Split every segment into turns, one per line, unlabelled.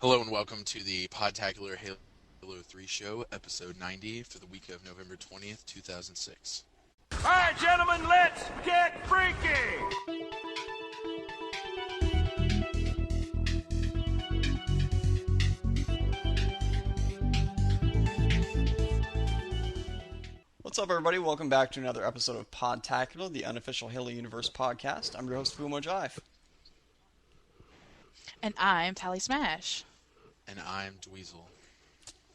Hello and welcome to the Podtacular Halo 3 show, episode 90 for the week of November 20th, 2006.
All right, gentlemen, let's get freaky!
What's up, everybody? Welcome back to another episode of Podtacular, the unofficial Halo Universe podcast. I'm your host, Jive.
And I'm Tally Smash.
And I'm Dweezle.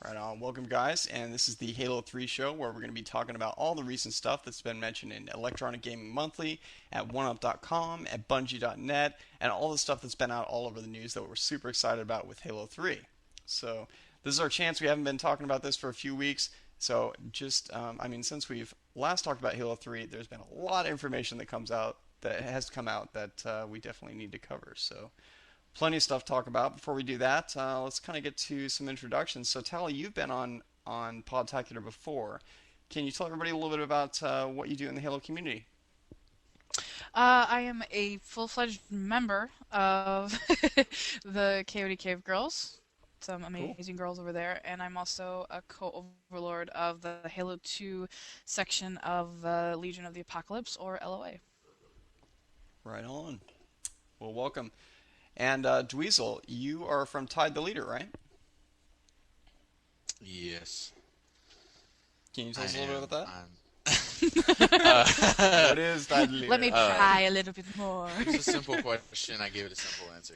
Right on. Welcome, guys. And this is the Halo 3 show where we're going to be talking about all the recent stuff that's been mentioned in Electronic Gaming Monthly, at oneup.com, at bungie.net, and all the stuff that's been out all over the news that we're super excited about with Halo 3. So this is our chance. We haven't been talking about this for a few weeks. So just, since we've last talked about Halo 3, there's been a lot of information that has come out that we definitely need to cover. So plenty of stuff to talk about. Before we do that, let's kind of get to some introductions. So Tally, you've been on Podtacular before. Can you tell everybody a little bit about what you do in the Halo community?
I am a full-fledged member of the Coyote Cavegirls. Some amazing girls over there, and I'm also a co-overlord of the Halo 2 section of Legion of the Apocalypse, or LOA.
Right on. Well, welcome. And Dweezle, you are from Tide the Leader, right?
Yes.
Can you tell us a little bit about
that?
What is Tide the Leader?
Let me try a little bit more.
It's a simple question. I gave it a simple answer.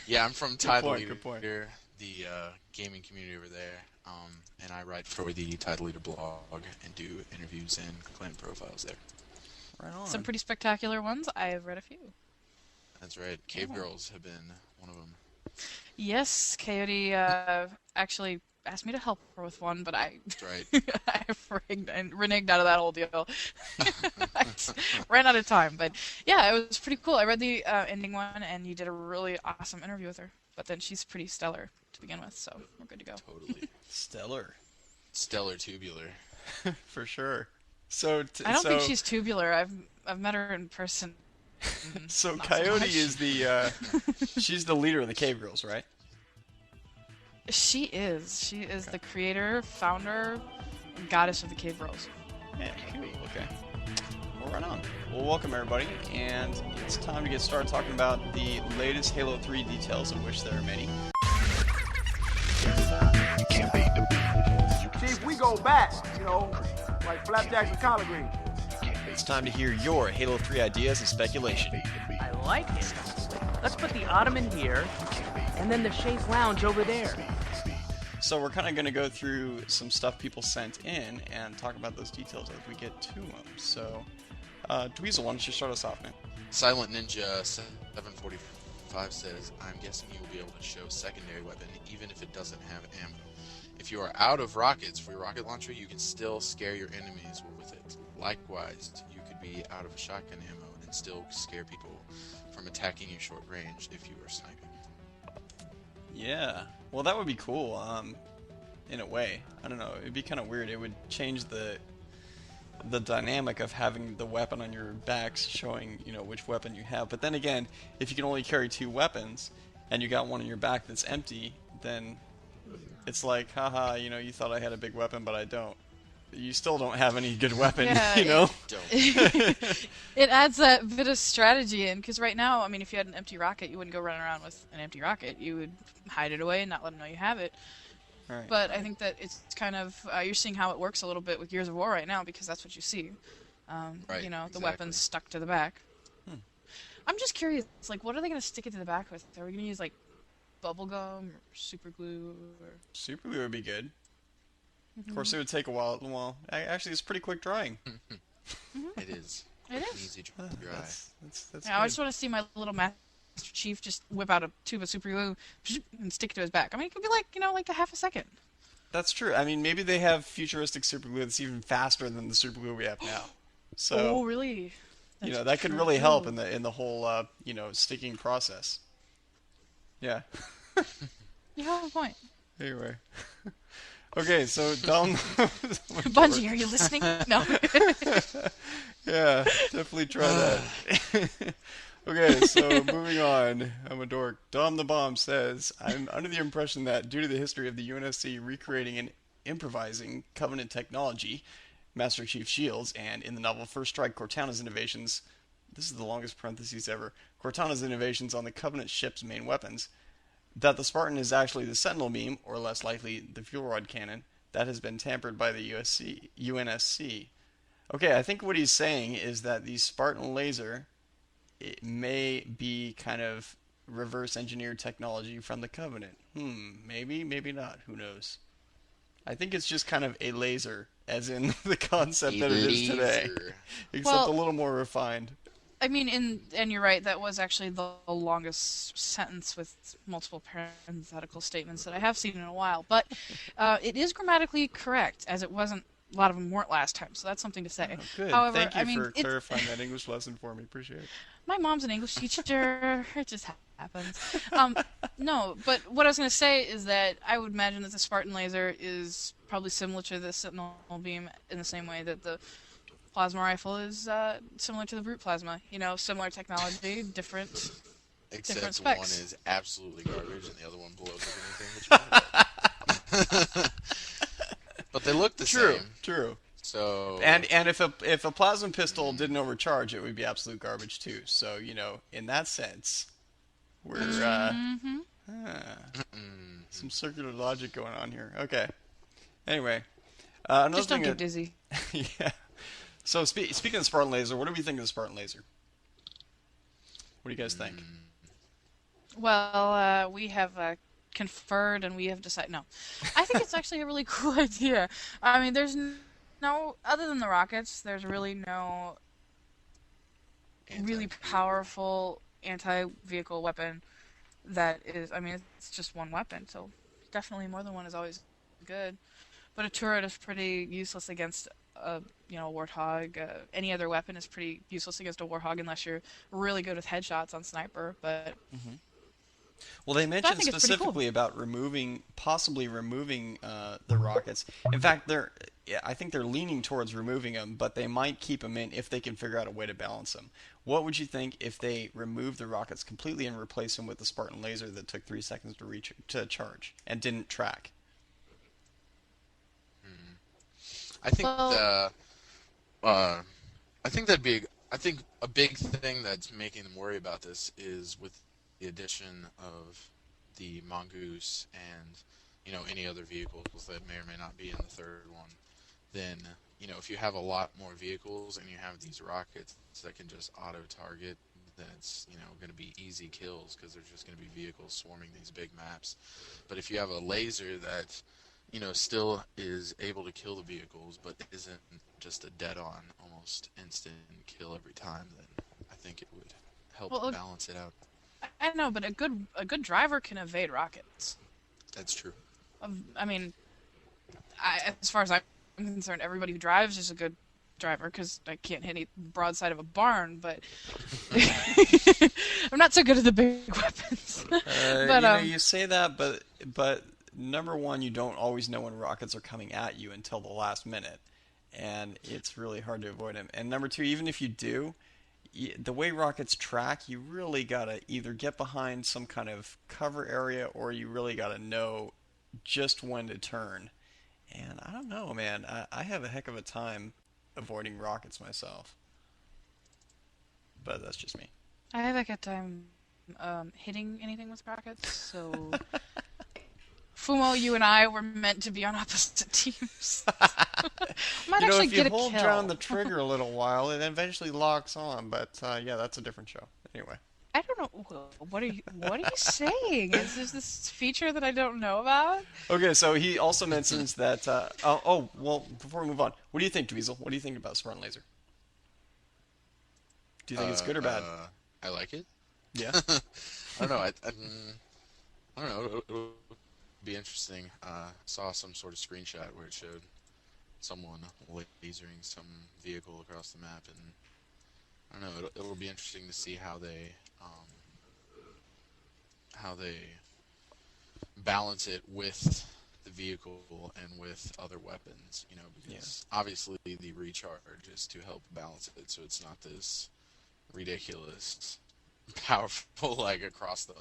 Yeah, I'm from Tide the Leader, the gaming community over there, and I write for the Tide the Leader blog and do interviews and client profiles there.
Right on.
Some pretty spectacular ones. I've read a few.
That's right. Cave Girls have been one of them.
Yes, Coyote actually asked me to help her with one, but
That's right.
I reneged out of that whole deal. I ran out of time, but yeah, it was pretty cool. I read the ending one, and you did a really awesome interview with her. But then she's pretty stellar to begin with, so we're good to go.
Totally.
Stellar.
Stellar tubular.
For sure. So
I don't think she's tubular. I've met her in person.
So
Not
Coyote
so
is the she's the leader of the Cave Girls, right?
She is. She is the creator, founder, goddess of the Cave Girls.
Yeah, cool. Okay. Well, right on. Well, welcome everybody, and it's time to get started talking about the latest Halo 3 details, of which there are many.
Chief, we go back, like flapjacks and collard greens.
It's time to hear your Halo 3 ideas and speculation.
I like it. Let's put the Ottoman here, and then the Chaise Lounge over there.
So we're kind of going to go through some stuff people sent in and talk about those details as we get to them. So, Dweezle, why don't you start us off, man?
Silent Ninja 745 says, I'm guessing you will be able to show secondary weapon even if it doesn't have ammo. If you are out of rockets for your rocket launcher, you can still scare your enemies with it. Likewise, you could be out of shotgun ammo and still scare people from attacking you short range if you are sniping.
Yeah. Well, that would be cool, in a way. I don't know. It'd be kind of weird. It would change the dynamic of having the weapon on your back showing, which weapon you have. But then again, if you can only carry two weapons and you got one on your back that's empty, then it's like, haha, you thought I had a big weapon, but I don't. You still don't have any good weapon,
Don't.
It adds that bit of strategy in, because right now, if you had an empty rocket, you wouldn't go running around with an empty rocket. You would hide it away and not let them know you have it.
Right.
But I think that it's kind of, you're seeing how it works a little bit with Gears of War right now, because that's what you see.
Right,
the
exactly.
weapons stuck to the back. I'm just curious, what are they going to stick it to the back with? Are we going to use, bubble gum or super glue? Or...
Super glue would be good. Of course, it would take a while. Well, actually, it's pretty quick drying.
It is.
It is.
Easy to dry.
That's
I just want to see my little Master Chief just whip out a tube of super glue and stick it to his back. It could be like a half a second.
That's true. Maybe they have futuristic super glue that's even faster than the super glue we have now. So,
oh, really? That's
that could
true.
really help in the whole sticking process. Yeah.
You have a point.
Anyway. Okay, so Dom.
Bungie, are you listening? No.
Yeah, definitely try that. Okay, so moving on. I'm a dork. Dom the Bomb says, I'm under the impression that due to the history of the UNSC recreating and improvising Covenant technology, Master Chief shields, and in the novel First Strike, Cortana's innovations, this is the longest parentheses ever, Cortana's innovations on the Covenant ship's main weapons, that the Spartan is actually the Sentinel beam, or less likely the fuel rod cannon, that has been tampered by the UNSC. Okay, I think what he's saying is that the Spartan laser, it may be kind of reverse engineered technology from the Covenant. Maybe, maybe not. Who knows? I think it's just kind of a laser, as in the concept that it is today, except a little more refined.
I mean, and you're right, that was actually the longest sentence with multiple parenthetical statements that I have seen in a while. But it is grammatically correct, as it wasn't, a lot of them weren't last time, so that's something to say.
Oh, good.
However,
Thank you for clarifying that English lesson for me. Appreciate it.
My mom's an English teacher. It just happens. No, but what I was going to say is that I would imagine that the Spartan laser is probably similar to the Sentinel beam in the same way that the plasma rifle is similar to the brute plasma. You know, similar technology, different
Except
specs.
one is absolutely garbage and the other one blows up anything that you But they look the same.
True.
So
and if a plasma pistol didn't overcharge, it would be absolute garbage too. So in that sense, we're some circular logic going on here. Okay. Anyway, another
just don't
thing
get dizzy.
Yeah. So speaking of the Spartan laser, what do we think of the Spartan laser? What do you guys think?
Well, we have conferred and we have decided. No, I think it's actually a really cool idea. I mean, there's no, other than the rockets, there's really no really powerful anti-vehicle weapon that is. I mean, it's just one weapon, so definitely more than one is always good. But a turret is pretty useless against a warthog. Any other weapon is pretty useless against a warthog unless you're really good with headshots on sniper. But
well, they mentioned
cool.
specifically about possibly removing the rockets. In fact, I think they're leaning towards removing them, but they might keep them in if they can figure out a way to balance them. What would you think if they removed the rockets completely and replaced them with the Spartan laser that took 3 seconds to charge and didn't track?
I think I think that'd be. I think a big thing that's making them worry about this is with the addition of the Mongoose and any other vehicles that may or may not be in the third one. Then if you have a lot more vehicles and you have these rockets that can just auto target, then it's going to be easy kills because there's just going to be vehicles swarming these big maps. But if you have a laser that still is able to kill the vehicles, but isn't just a dead-on, almost instant kill every time, then I think it would help balance it out.
I know, but a good driver can evade rockets.
That's true.
I mean, as far as I'm concerned, everybody who drives is a good driver because I can't hit any broadside of a barn, but I'm not so good at the big weapons.
But you say that, but number one, you don't always know when rockets are coming at you until the last minute, and it's really hard to avoid them. And number two, even if you do, the way rockets track, you really gotta either get behind some kind of cover area or you really gotta know just when to turn. And I don't know, man. I have a heck of a time avoiding rockets myself. But that's just me.
I have a good time hitting anything with rockets, so Fumo, you and I were meant to be on opposite teams. Might actually
if
get
you hold
kill.
down the trigger a little while, it eventually locks on. But yeah, that's a different show. Anyway.
I don't know. What are you saying? Is this feature that I don't know about?
Okay, so he also mentions that. Well, before we move on, what do you think, Dweezle? What do you think about Spartan Laser? Do you think it's good or bad?
I like it.
Yeah.
I don't know. I don't know. It'll be interesting. Saw some sort of screenshot where it showed someone lasering some vehicle across the map, and I don't know. It'll be interesting to see how they balance it with the vehicle and with other weapons, because obviously the recharge is to help balance it, so it's not this ridiculous powerful like across the.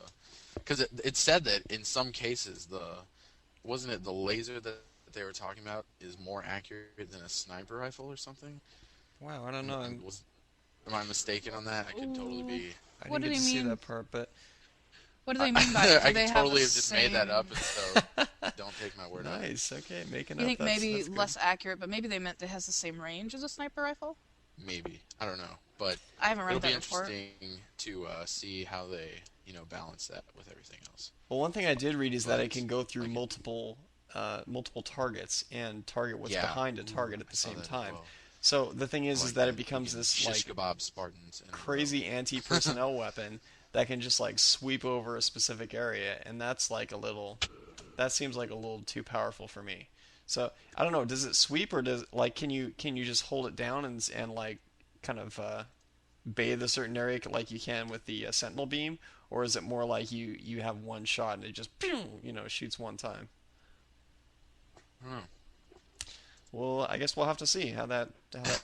Because it said that in some cases wasn't it the laser that they were talking about is more accurate than a sniper rifle or something?
Wow, I don't know.
Am I mistaken on that? I could totally be.
I
What
didn't
do
get
they
to see
mean?
that part, but
What do they mean by it? Do
I
they
could
have
totally
the
have just made that
same-
up, and so don't take my word on it.
nice. Okay, making
You
up.
think
That's
maybe
good.
less accurate, but maybe they meant it has the same range as a sniper rifle?
Maybe, I don't know, but
I haven't read
it'll be
that report.
interesting to see how they balance that with everything else.
Well, one thing I did read is that it
But,
can go through
like,
multiple targets and target what's
Yeah.
behind a target at
I
the
saw
same
that as
time.
well.
So the thing is
Like
that
that,
it becomes
you can
this
shish
like
kebab Spartans in a row.
crazy anti-personnel weapon that can just like sweep over a specific area, and that's like that seems like a little too powerful for me. So I don't know, does it sweep or does like can you just hold it down and like kind of bathe a certain area like you can with the sentinel beam, or is it more like you have one shot and it just pew, shoots one time?
I don't know.
Well, I guess we'll have to see how that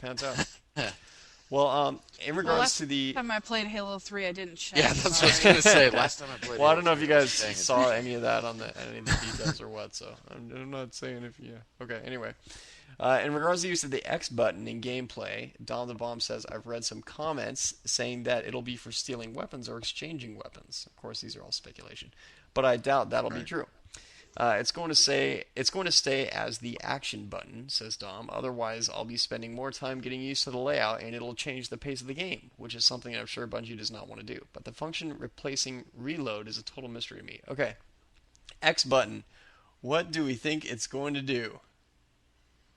pans out. Well, in regards
last
to the
time I played Halo 3, I didn't check.
Yeah, that's what I was
sorry.
gonna say. Last time I played.
well, I don't know
Halo
if you
3, I was
guys
saying it-
saw any of that on any of the details or what. So I'm not saying if Okay. Anyway, in regards to the use of the X button in gameplay, Dom the Bomb says I've read some comments saying that it'll be for stealing weapons or exchanging weapons. Of course, these are all speculation, but I doubt that'll be true. It's going to stay as the action button, says Dom. Otherwise, I'll be spending more time getting used to the layout, and it'll change the pace of the game, which is something I'm sure Bungie does not want to do. But the function replacing reload is a total mystery to me. Okay, X button. What do we think it's going to do?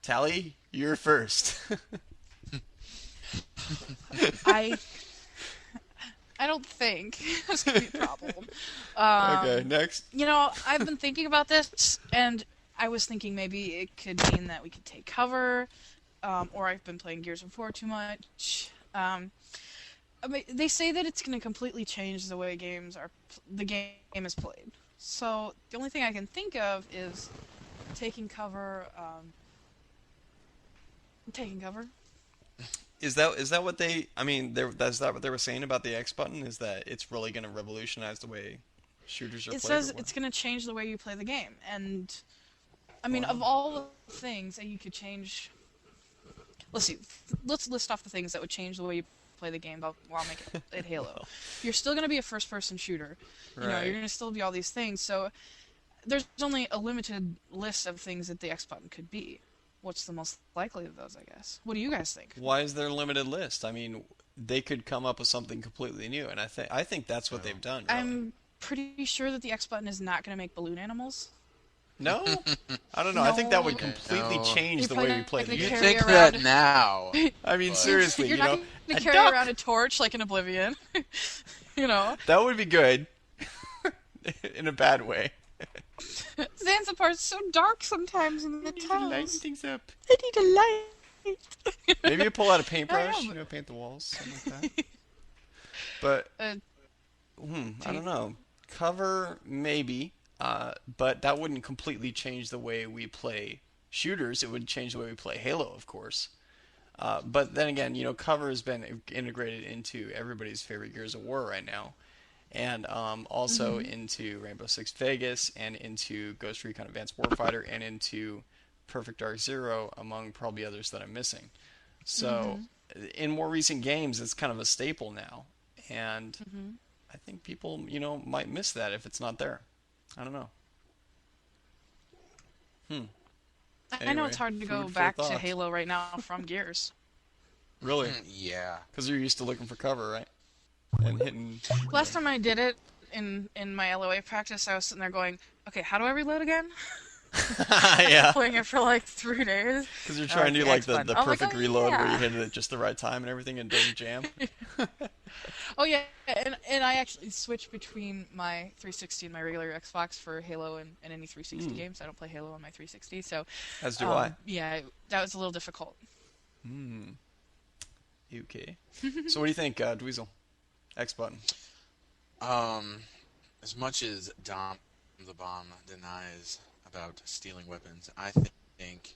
Tally, you're first.
I don't think that's going to be a problem.
Okay, next.
I've been thinking about this, and I was thinking maybe it could mean that we could take cover, or I've been playing Gears of War too much. They say that it's going to completely change the way the game is played. So the only thing I can think of is taking cover.
Is that what they? I mean, is that what they were saying about the X button? Is that it's really going to revolutionize the way shooters are played?
It says
or what?
it's going to change the way you play the game, and I mean, of all the things that you could change, let's see. Let's list off the things that would change the way you play the game while making it Halo. You're still going to be a first-person shooter. You're going to still be all these things. So there's only a limited list of things that the X button could be. What's the most likely of those, I guess? What do you guys think?
Why is there a limited list? I mean, they could come up with something completely new, and I think that's what they've done. Really.
I'm pretty sure that the X button is not going to make balloon animals.
No, I don't know. I think that would
No.
completely
No.
change
You're
the
probably
way we
not
play the
gonna
You
game.
carry
think
around-
that now?
I mean,
but-
seriously,
You're
you
not
know,
going
a
to carry
duck,
around a torch like in Oblivion.
that would be good, in a bad way.
Zanzibar's so dark sometimes in the
Lighten
towns.
things up.
I need a light.
Maybe you pull out a paintbrush,
I know,
paint the walls, something like that. But
Uh,
I don't know. Cover maybe, but that wouldn't completely change the way we play shooters. It would change the way we play Halo, of course. But then again, cover has been integrated into everybody's favorite Gears of War right now, and also into Rainbow Six Vegas and into Ghost Recon Advanced Warfighter and into Perfect Dark Zero, among probably others that I'm missing. So, in more recent games, it's kind of a staple now, and I think people, might miss that if it's not there. I don't know.
I know
Anyway,
it's hard to go
food for
back to
thought.
Halo right now from Gears.
Really?
Yeah.
Because you're used to looking for cover, right? And hitting.
Last time I did it in my LOA practice, I was sitting there going, okay, how do I reload again?
Yeah.
Playing it for like 3 days.
Because you're trying to do like the
X-button. I'm like,
perfect
oh,
reload where you
yeah.
hit it at just the right time and everything and doesn't jam.
Oh yeah, and I actually switched between my 360 and my regular Xbox for Halo and any 360 games. I don't play Halo on my 360, so
As do I.
yeah, that was a little difficult.
Okay. So what do you think, Dweezle? X button.
As much as Dom the Bomb denies about stealing weapons. I think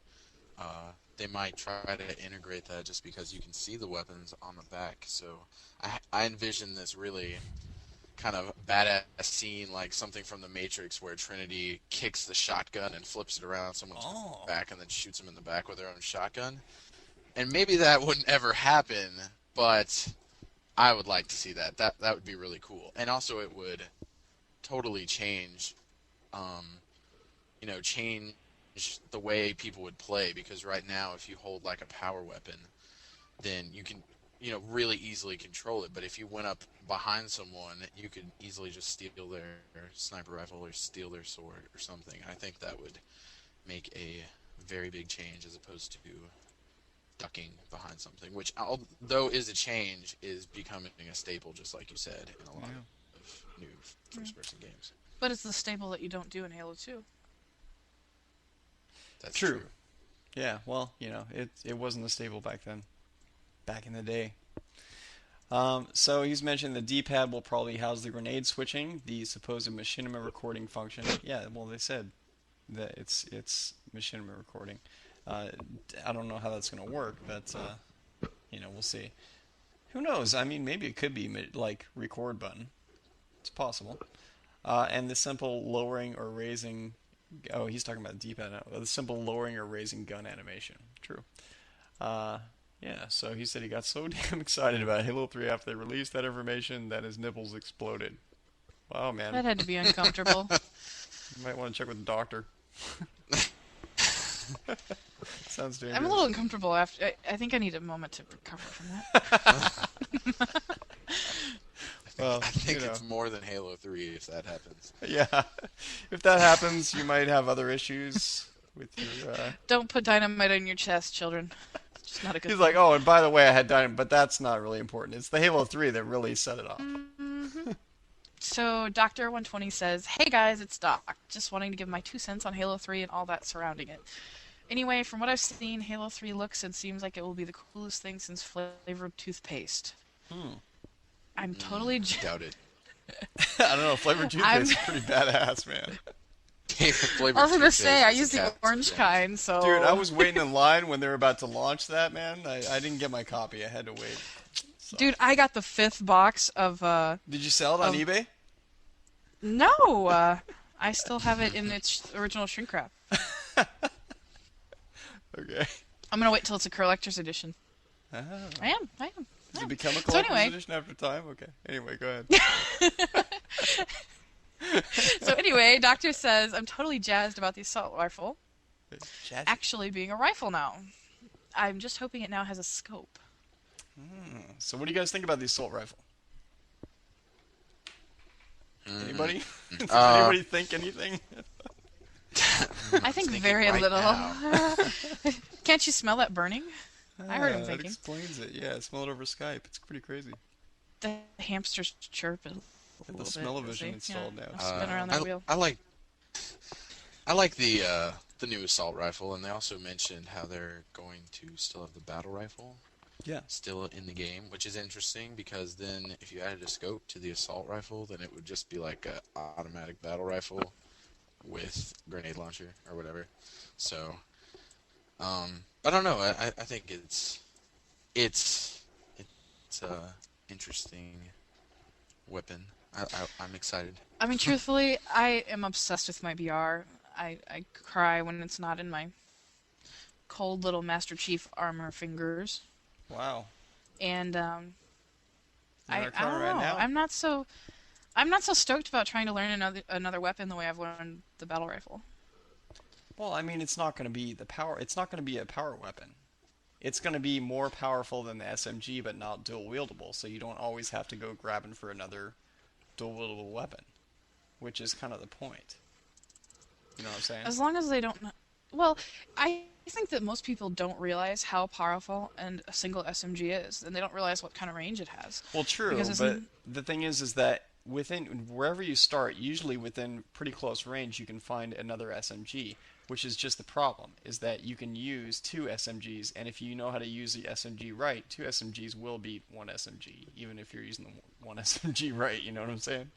they might try to integrate that just because you can see the weapons on the back. So I envision this really kind of badass scene, like something from the Matrix, where Trinity kicks the shotgun and flips it around someone's back and then shoots them in the back with their own shotgun. And maybe that wouldn't ever happen, but I would like to see that. That would be really cool. And also it would totally change, change the way people would play, because right now if you hold like a power weapon, then you can, really easily control it. But if you went up behind someone, you could easily just steal their sniper rifle or steal their sword or something. I think that would make a very big change as opposed to ducking behind something, which, although is a change, is becoming a staple, just like you said, in a lot of new first-person games.
But it's the staple that you don't do in Halo 2.
That's
true. Yeah, well, it wasn't a staple back then. Back in the day. So he's mentioned the D-pad will probably house the grenade switching, the supposed machinima recording function. Yeah, well, they said that it's machinima recording. I don't know how that's going to work, but we'll see. Who knows? I mean, maybe it could be like record button. It's possible. And the simple lowering or raising. Oh, he's talking about D-pad now. The simple lowering or raising gun animation. True. Yeah, so he said he got so damn excited about Halo 3 after they released that information that his nipples exploded. Wow, man.
That had to be uncomfortable.
You might want to check with the doctor. Sounds dangerous.
I'm a little uncomfortable after. I think I need a moment to recover from that.
I think it's more than Halo 3 if that happens.
Yeah. If that happens, you might have other issues with your...
Don't put dynamite on your chest, children. It's just not a good
He's
thing.
like, oh, and by the way, I had dynamite, but that's not really important. It's the Halo 3 that really set it off.
Mm-hmm. So, Dr. 120 says, hey guys, it's Doc. Just wanting to give my 2 cents on Halo 3 and all that surrounding it. Anyway, from what I've seen, Halo 3 looks and seems like it will be the coolest thing since flavored toothpaste. I'm totally...
Doubt it.
I don't know, flavored toothpaste is pretty badass, man.
I was going to say, I use the orange kind, so...
Dude, I was waiting in line when they were about to launch that, man. I didn't get my copy. I had to wait. So.
Dude, I got the 5th box of...
Did you sell it on eBay?
No! I still have it in its original shrink wrap.
Okay.
I'm going to wait till it's a collector's edition.
Oh.
I am.
Does it become a collector's edition after time? Okay. Anyway, go ahead.
So anyway, Doctor says, I'm totally jazzed about the assault rifle
Jazzy.
actually being a rifle now. I'm just hoping it now has a scope.
So what do you guys think about the assault rifle? Anybody? Does anybody think anything?
I think very little. Can't you smell that burning? I heard him
That
thinking.
explains it. Yeah, smell it over Skype. It's pretty crazy.
The hamsters chirp a
Get the
little
smell-o-vision
bit.
installed now.
Spin around that wheel.
I like the new assault rifle, and they also mentioned how they're going to still have the battle rifle.
Yeah.
Still in the game, which is interesting because then if you added a scope to the assault rifle, then it would just be like an automatic battle rifle with grenade launcher or whatever. So, I don't know. I think it's a interesting weapon. I'm excited.
I mean, truthfully, I am obsessed with my BR. I cry when it's not in my cold little Master Chief armor fingers.
Wow.
And
You're
I
not
don't
crying right
know.
now?
I'm not so stoked about trying to learn another weapon the way I've learned the battle rifle.
Well, I mean, it's not going to be It's not going to be a power weapon. It's going to be more powerful than the SMG, but not dual wieldable. So you don't always have to go grabbing for another dual wieldable weapon, which is kind of the point. You know what I'm saying?
As long as they don't. Well, I think that most people don't realize how powerful and a single SMG is, and they don't realize what kind of range it has.
Well, true,
Because
but the thing is that within wherever you start, usually within pretty close range, you can find another SMG, which is just the problem, is that you can use two SMGs, and if you know how to use the SMG right, two SMGs will beat one SMG, even if you're using the one SMG right, you know what I'm saying?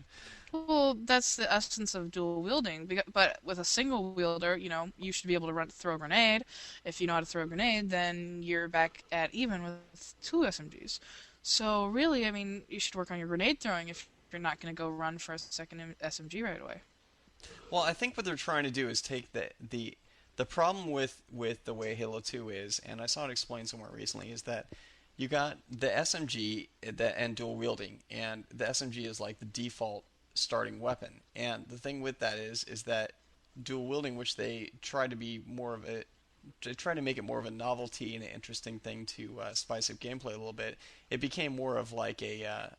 Well, that's the essence of dual wielding. But with a single wielder, you should be able to throw a grenade. If you know how to throw a grenade, then you're back at even with two SMGs. So really, I mean, you should work on your grenade throwing if you're not going to go run for a second SMG right away.
Well, I think what they're trying to do is take the problem with the way Halo 2 is, and I saw it explained somewhere recently, is that you got the SMG and dual wielding, and the SMG is like the default starting weapon. And the thing with that is that dual wielding, which they try to be more of a to try to make it more of a novelty and an interesting thing to spice up gameplay a little bit, it became more of like a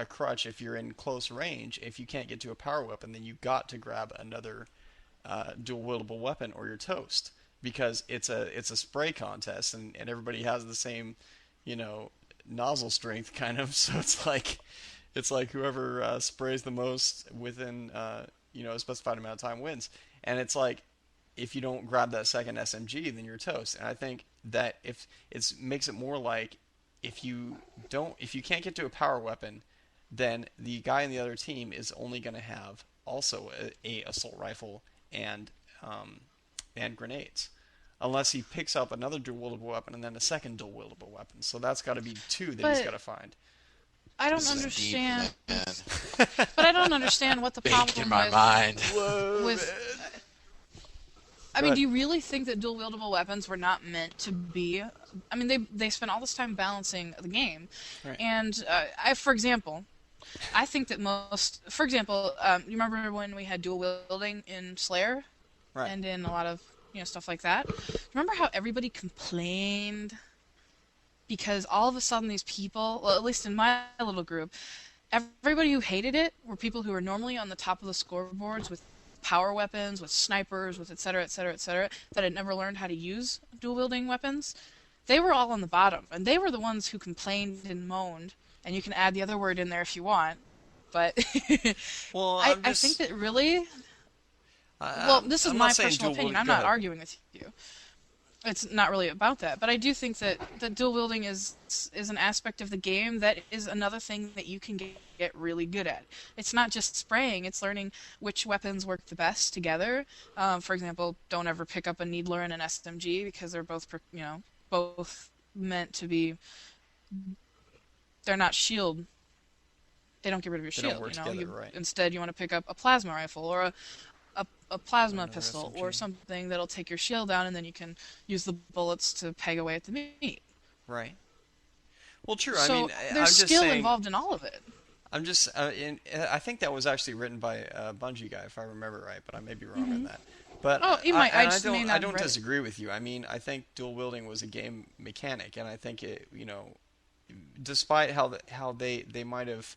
crutch. If you're in close range, if you can't get to a power weapon, then you got to grab another dual wieldable weapon or you're toast, because it's a spray contest, and everybody has the same, nozzle strength kind of. So it's like whoever sprays the most within a specified amount of time wins. And it's like, if you don't grab that second SMG, then you're toast. And I think that if it makes it more like, if you can't get to a power weapon, then the guy in the other team is only going to have also a assault rifle and grenades, unless he picks up another dual wieldable weapon and then a second dual wieldable weapon. So that's got to be two that he's got to find.
I don't understand. But I don't understand what the problem
in my mind.
with. I mean, do you really think that dual wieldable weapons were not meant to be? I mean, they spent all this time balancing the game,
right.
And for example, I think that for example, you remember when we had dual wielding in Slayer,
right.
And in a lot of stuff like that. Remember how everybody complained because all of a sudden these people, well, at least in my little group, everybody who hated it were people who were normally on the top of the scoreboards with power weapons, with snipers, with et cetera, that had never learned how to use dual wielding weapons. They were all on the bottom, and they were the ones who complained and moaned. And you can add the other word in there if you want, but
well,
I think that really. Well, this is my personal opinion. I'm not arguing with you. It's not really about that, but I do think that dual wielding is an aspect of the game that is another thing that you can get really good at. It's not just spraying; it's learning which weapons work the best together. For example, don't ever pick up a needler and an SMG because they're both meant to be. They're not shield. They don't get rid of your shield.
Don't work together, right.
Instead, you want to pick up a plasma rifle or a plasma pistol
SMG.
Or something that'll take your shield down, and then you can use the bullets to peg away at the meat.
Right. Well, true.
So
I mean,
there's
I'm just
skill
saying,
involved in all of it.
I'm just, I think that was actually written by a Bungie guy, if I remember right, but I may be wrong on that. But I don't disagree with you. I mean, I think dual wielding was a game mechanic, and I think it, despite how they might have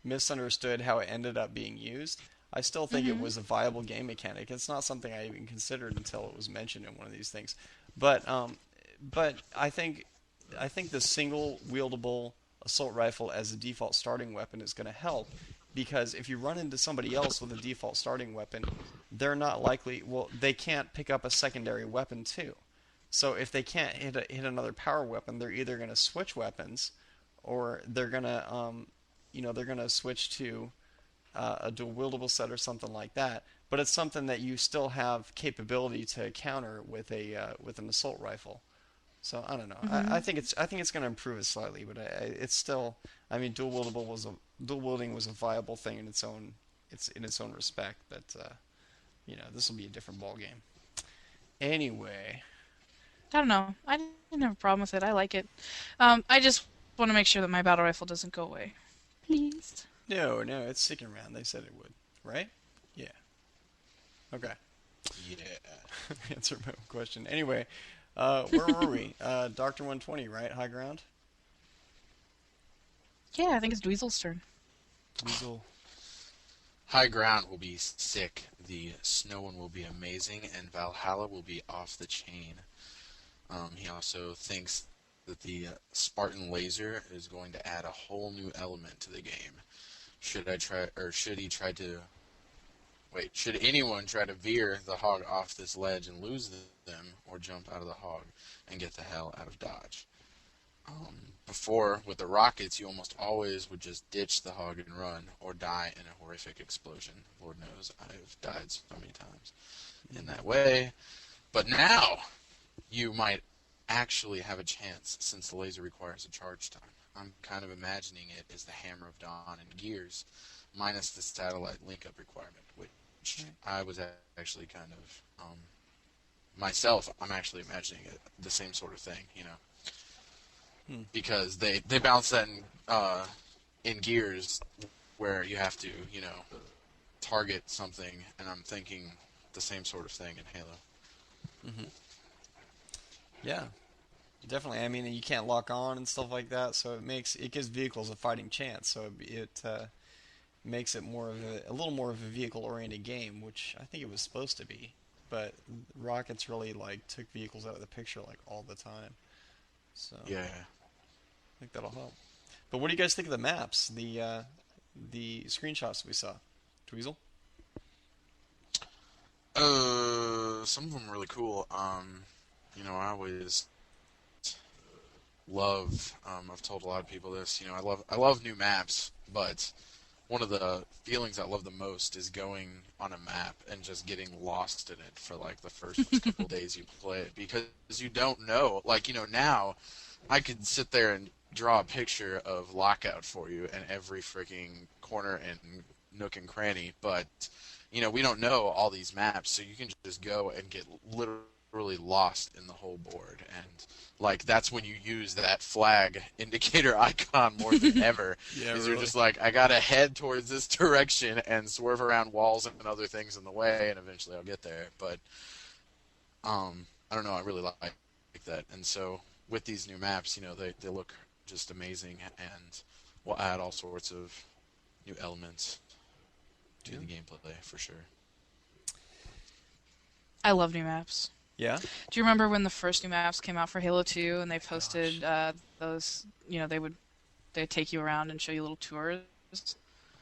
misunderstood how it ended up being used, I still think it was a viable game mechanic. It's not something I even considered until it was mentioned in one of these things. But I think the single wieldable assault rifle as a default starting weapon is going to help, because if you run into somebody else with a default starting weapon, they're not likely. Well, they can't pick up a secondary weapon too. So if they can't hit another power weapon, they're either going to switch weapons, or they're going to switch to a dual wieldable set or something like that. But it's something that you still have capability to counter with an assault rifle. So I don't know. I think it's going to improve it slightly, but it's still. I mean, dual wielding was a viable thing in its own respect. But this will be a different ball game. Anyway.
I don't know. I didn't have a problem with it. I like it. I just want to make sure that my battle rifle doesn't go away. Please.
No, it's sticking around. They said it would, right? Yeah. Okay.
Yeah.
Answer my own question. Anyway, where were we? Dr. 120, right? High ground?
Yeah, I think it's Dweezle's turn.
Dweezle.
High ground will be sick. The snow one will be amazing, and Valhalla will be off the chain. He also thinks that the Spartan laser is going to add a whole new element to the game. should I try, or should he try to, wait, should anyone try to veer the hog off this ledge and lose them, or jump out of the hog and get the hell out of Dodge? Before, with the rockets, you almost always would just ditch the hog and run, or die in a horrific explosion. Lord knows I've died so many times in that way. But now, you might actually have a chance, since the laser requires a charge time. I'm kind of imagining it as the Hammer of Dawn and Gears, minus the satellite link-up requirement, which I was actually kind of, myself, I'm actually imagining it the same sort of thing, you know. Because they balance that in Gears, where you have to, you know, target something, and I'm thinking the same sort of thing in Halo.
Yeah, definitely. I mean, you can't lock on and stuff like that, so it gives vehicles a fighting chance. So it makes it more of a little more of a vehicle-oriented game, which I think it was supposed to be. But rockets really like took vehicles out of the picture like all the time. So
Yeah.
I think that'll help. But what do you guys think of the maps? The screenshots we saw, Dweezle?
Some of them are really cool. You know, I always love. I've told a lot of people this. You know, I love new maps, but one of the feelings I love the most is going on a map and just getting lost in it for like the first couple days you play it, because you don't know. Like, you know, now I could sit there and draw a picture of Lockout for you in every freaking corner and nook and cranny, but you know, we don't know all these maps, so you can just go and get literally lost in the whole board. And like, that's when you use that flag indicator icon more than ever.
Yeah,
You're
really.
just like, I gotta head towards this direction and swerve around walls and other things in the way, and eventually I'll get there. But I don't know, I really like that. And so with these new maps, you know, they look just amazing, and will add all sorts of new elements to the gameplay for sure.
I love new maps.
Yeah.
Do you remember when the first new maps came out for Halo 2 and they posted those, you know, they'd take you around and show you little tours?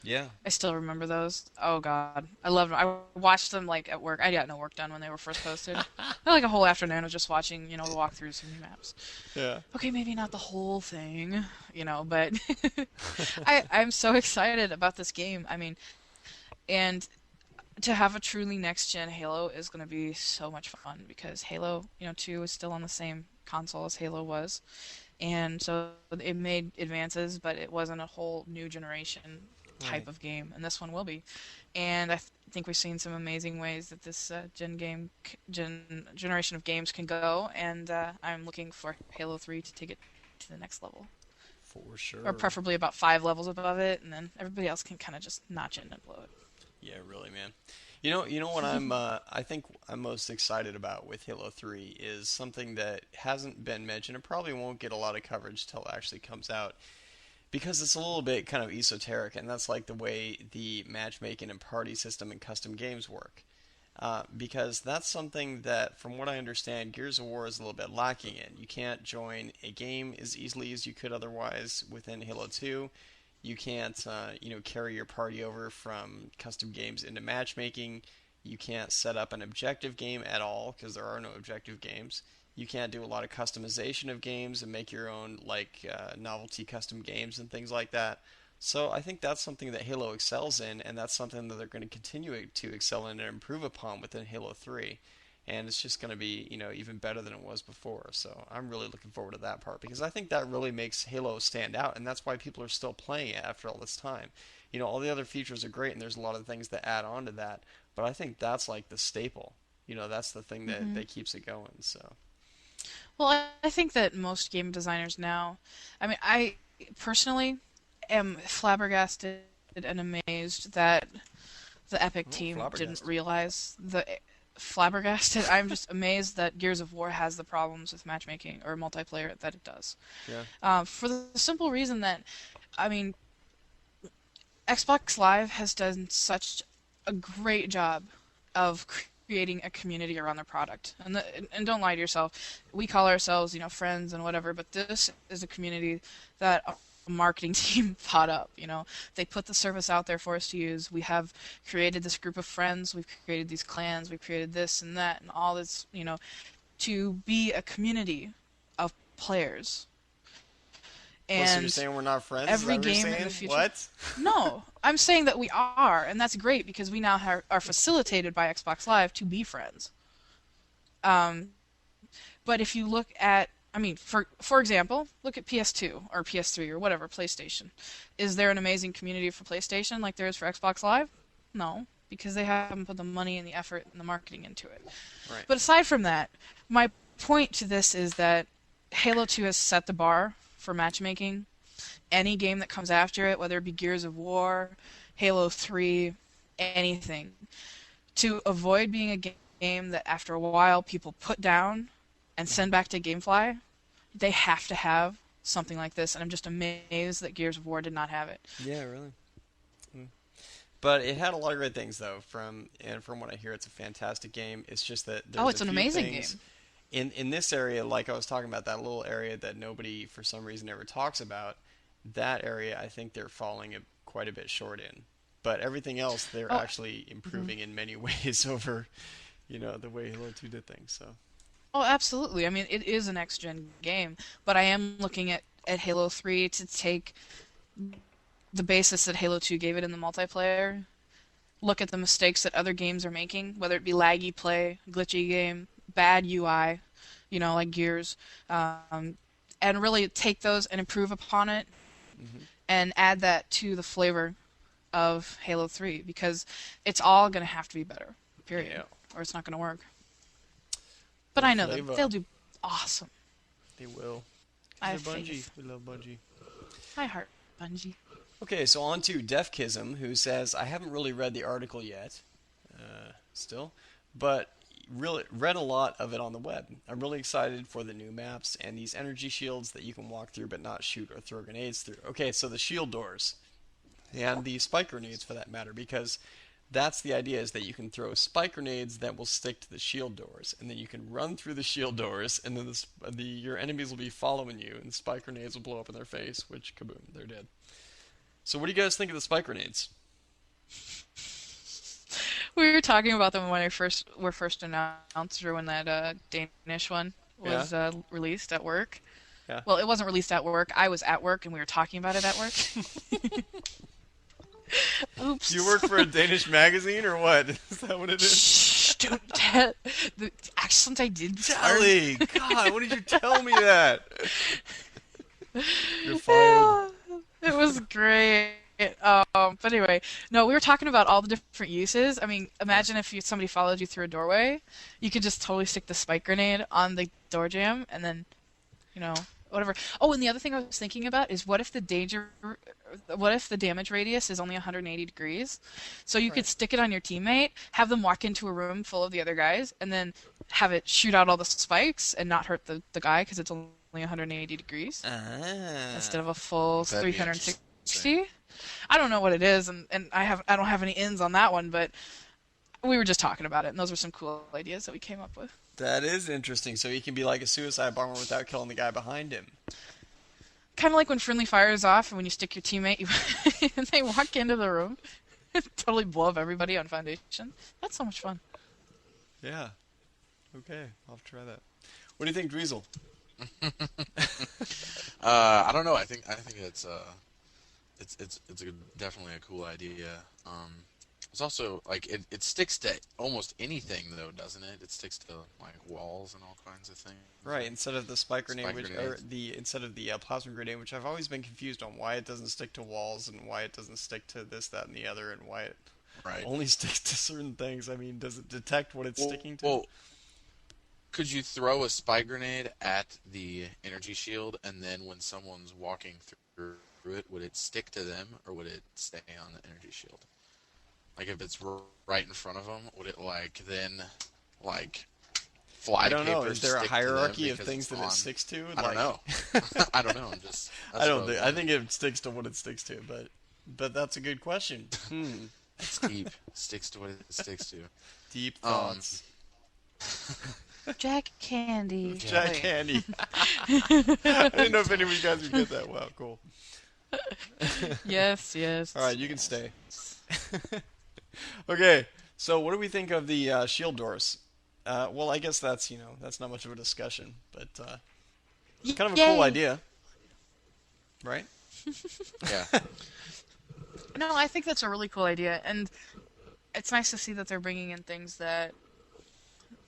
Yeah.
I still remember those. Oh god, I loved them. I watched them like at work. I got no work done when they were first posted. Like a whole afternoon of just watching, you know, the walkthroughs from new maps.
Yeah.
Okay, maybe not the whole thing, you know, but I'm so excited about this game. I mean, and to have a truly next-gen Halo is going to be so much fun, because Halo, you know, 2 is still on the same console as Halo was. And so it made advances, but it wasn't a whole new generation type of game, and this one will be. And I think we've seen some amazing ways that this generation of games can go, and I'm looking for Halo 3 to take it to the next level.
For sure.
Or preferably about 5 levels above it, and then everybody else can kind of just notch it and blow it.
Yeah, really, man. You know what I think I'm most excited about with Halo 3 is something that hasn't been mentioned and probably won't get a lot of coverage till it actually comes out, because it's a little bit kind of esoteric, and that's like the way the matchmaking and party system in custom games work. Because that's something that, from what I understand, Gears of War is a little bit lacking in. You can't join a game as easily as you could otherwise within Halo 2. You can't, carry your party over from custom games into matchmaking. You can't set up an objective game at all, because there are no objective games. You can't do a lot of customization of games and make your own, novelty custom games and things like that. So I think that's something that Halo excels in, and that's something that they're going to continue to excel in and improve upon within Halo 3. And it's just going to be, even better than it was before. So I'm really looking forward to that part, because I think that really makes Halo stand out, and that's why people are still playing it after all this time. All the other features are great, and there's a lot of things that add on to that, but I think that's like the staple. That's the thing that keeps it going. So.
Well, I think that most game designers now, I mean, I personally am flabbergasted and amazed that the Epic team didn't realize the flabbergasted. I'm just amazed that Gears of War has the problems with matchmaking or multiplayer that it does.
Yeah.
For the simple reason that, I mean, Xbox Live has done such a great job of creating a community around their product. And don't lie to yourself. We call ourselves, friends and whatever, but this is a community that marketing team thought up. They put the service out there for us to use. We have created this group of friends. We've created these clans. We've created this and that and all this, to be a community of players. And
so you're saying we're not friends?
every
Is that what
game
you're
in the
saying?
future.
What?
No, I'm saying that we are, and that's great because we now are facilitated by Xbox Live to be friends. But if you look at, for example, look at PS2 or PS3 or whatever, PlayStation. Is there an amazing community for PlayStation like there is for Xbox Live? No, because they haven't put the money and the effort and the marketing into it.
Right.
But aside from that, my point to this is that Halo 2 has set the bar for matchmaking. Any game that comes after it, whether it be Gears of War, Halo 3, anything, to avoid being a game that after a while people put down and send back to GameFly, they have to have something like this, and I'm just amazed that Gears of War did not have it.
Yeah, really. But it had a lot of great things, though. From what I hear, it's a fantastic game. It's just that there's
it's
a
an
few
amazing
things
game.
in this area, like I was talking about, that little area that nobody for some reason ever talks about. That area, I think they're falling quite a bit short in. But everything else, they're actually improving in many ways over, the way Halo 2 did things. So.
Oh, absolutely. It is a next-gen game, but I am looking at Halo 3 to take the basis that Halo 2 gave it in the multiplayer, look at the mistakes that other games are making, whether it be laggy play, glitchy game, bad UI, like Gears, and really take those and improve upon it and add that to the flavor of Halo 3, because it's all going to have to be better, period, or it's not going to work. But I know them. They'll do awesome.
They will.
I have
Bungie.
faith.
We love Bungie.
I heart Bungie.
Okay, so on to Defkism, who says, I haven't really read the article yet, still, but really read a lot of it on the web. I'm really excited for the new maps and these energy shields that you can walk through but not shoot or throw grenades through. Okay, so the shield doors, and the spike grenades for that matter, because that's the idea, is that you can throw spike grenades that will stick to the shield doors, and then you can run through the shield doors, and then your enemies will be following you, and spike grenades will blow up in their face, which, kaboom, they're dead. So what do you guys think of the spike grenades?
We were talking about them when were first announced, or when that Danish one was released at work.
Yeah.
Well, it wasn't released at work. I was at work, and we were talking about it at work. Oops.
Do you work for a Danish magazine, or what? Is that what it is?
Shh, don't tell. The accent I did.
Telly! God, what did you tell me that? You're fired.
It was great. But anyway, no, we were talking about all the different uses. Imagine if somebody followed you through a doorway, you could just totally stick the spike grenade on the door jamb, and then, whatever. Oh, and the other thing I was thinking about is what if the damage radius is only 180 degrees? So you could stick it on your teammate, have them walk into a room full of the other guys, and then have it shoot out all the spikes and not hurt the guy because it's only 180 degrees instead of a full 360. I don't know what it is, and I don't have any ins on that one, but we were just talking about it, and those were some cool ideas that we came up with.
That is interesting. So he can be like a suicide bomber without killing the guy behind him.
Kind of like when friendly fire is off, and when you stick your teammate, and they walk into the room and totally blow up everybody on Foundation. That's so much fun.
Yeah. Okay, I'll have to try that. What do you think, Dweezle?
I don't know. I think it's definitely a cool idea. It's also like it sticks to almost anything though, doesn't it? It sticks to like walls and all kinds of things.
Right, instead of the spike grenade, instead of the plasma grenade, which I've always been confused on why it doesn't stick to walls and why it doesn't stick to this, that, and the other, and why it only sticks to certain things. Does it detect what it's sticking to?
Well, could you throw a spike grenade at the energy shield, and then when someone's walking through it, would it stick to them, or would it stay on the energy shield? Like, if it's right in front of them, would it, then fly?
I don't know.
paper
Is there a
stick to
hierarchy
them
of
because
things
it's
that
on?
it sticks to?
I don't know. I don't know.
I think it sticks to what it sticks to, but that's a good question.
It's deep. Sticks to what it sticks to.
Deep thoughts.
Jack Candy.
Jack Candy. I didn't know if any of you guys would get that. Wow, cool.
Yes, yes.
All right, you can stay. Okay, so what do we think of the shield doors? Well, I guess that's not much of a discussion, but kind of a cool
Yay!
idea, right?
Yeah.
No, I think that's a really cool idea, and it's nice to see that they're bringing in things that.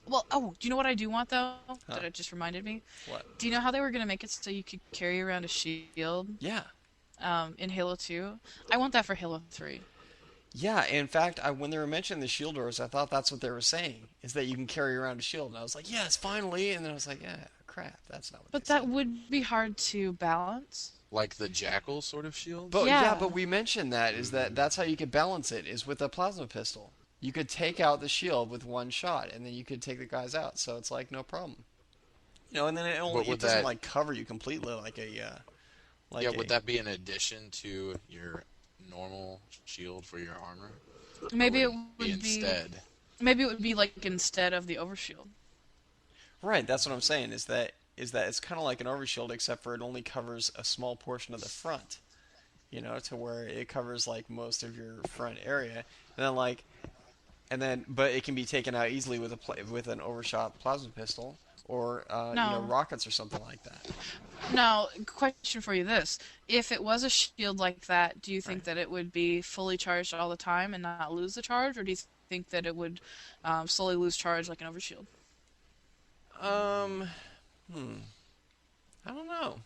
Well, oh, do you know what I do want though? That it just reminded me.
What?
Do you know how they were gonna make it so you could carry around a shield?
Yeah.
In Halo 2? I want that for Halo 3.
Yeah, in fact, when they were mentioning the shield doors, I thought that's what they were saying, is that you can carry around a shield. And I was like, yes, finally. And then I was like, yeah, crap, that's not what
But
they
that
said.
would be hard to balance.
Like the jackal sort of shield?
But
Yeah.
but we mentioned that's how you could balance it, is with a plasma pistol. You could take out the shield with one shot, and then you could take the guys out. So it's like no problem. And then it doesn't like cover you completely like a
would that be in addition to your normal shield for your armor?
Maybe it
Or
would be
instead.
Maybe it would be like instead of the overshield.
Right, that's what I'm saying, is that it's kind of like an overshield, except for it only covers a small portion of the front, to where it covers like most of your front area, but it can be taken out easily with an overshot plasma pistol or
No.
rockets or something like that.
Now, question for you this. If it was a shield like that, do you think that it would be fully charged all the time and not lose the charge, or do you think that it would slowly lose charge like an overshield?
I don't know.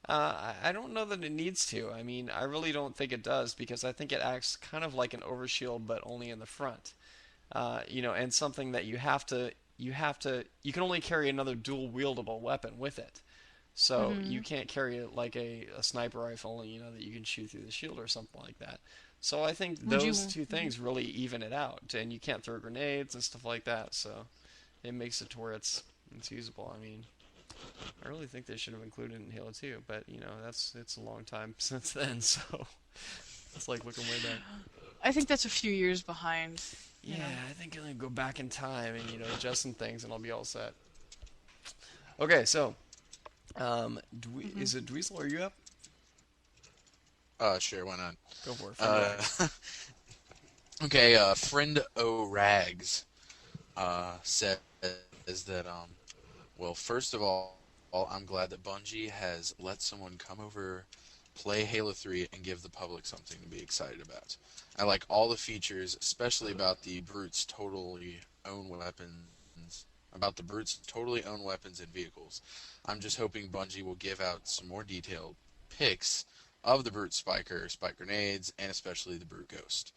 I don't know that it needs to. I mean, I really don't think it does, because I think it acts kind of like an overshield, but only in the front. And something that you can only carry another dual wieldable weapon with it. So you can't carry it like a sniper rifle, that you can shoot through the shield or something like that. So I think those two things really even it out, and you can't throw grenades and stuff like that. So it makes it to where it's usable. I mean, I really think they should have included it in Halo 2, but it's a long time since then, so it's like looking way back.
I think that's a few years behind.
Yeah, I think I'm gonna go back in time and adjust some things, and I'll be all set. Okay, so is it Dweezle? Are you up?
Sure, why not?
Go for it.
Okay, friend O Rags says that well, first of all, I'm glad that Bungie has let someone come over, play Halo 3, and give the public something to be excited about. I like all the features, especially about the brutes totally own weapons. And vehicles. I'm just hoping Bungie will give out some more detailed pics of the brute spiker, spike grenades, and especially the brute ghost.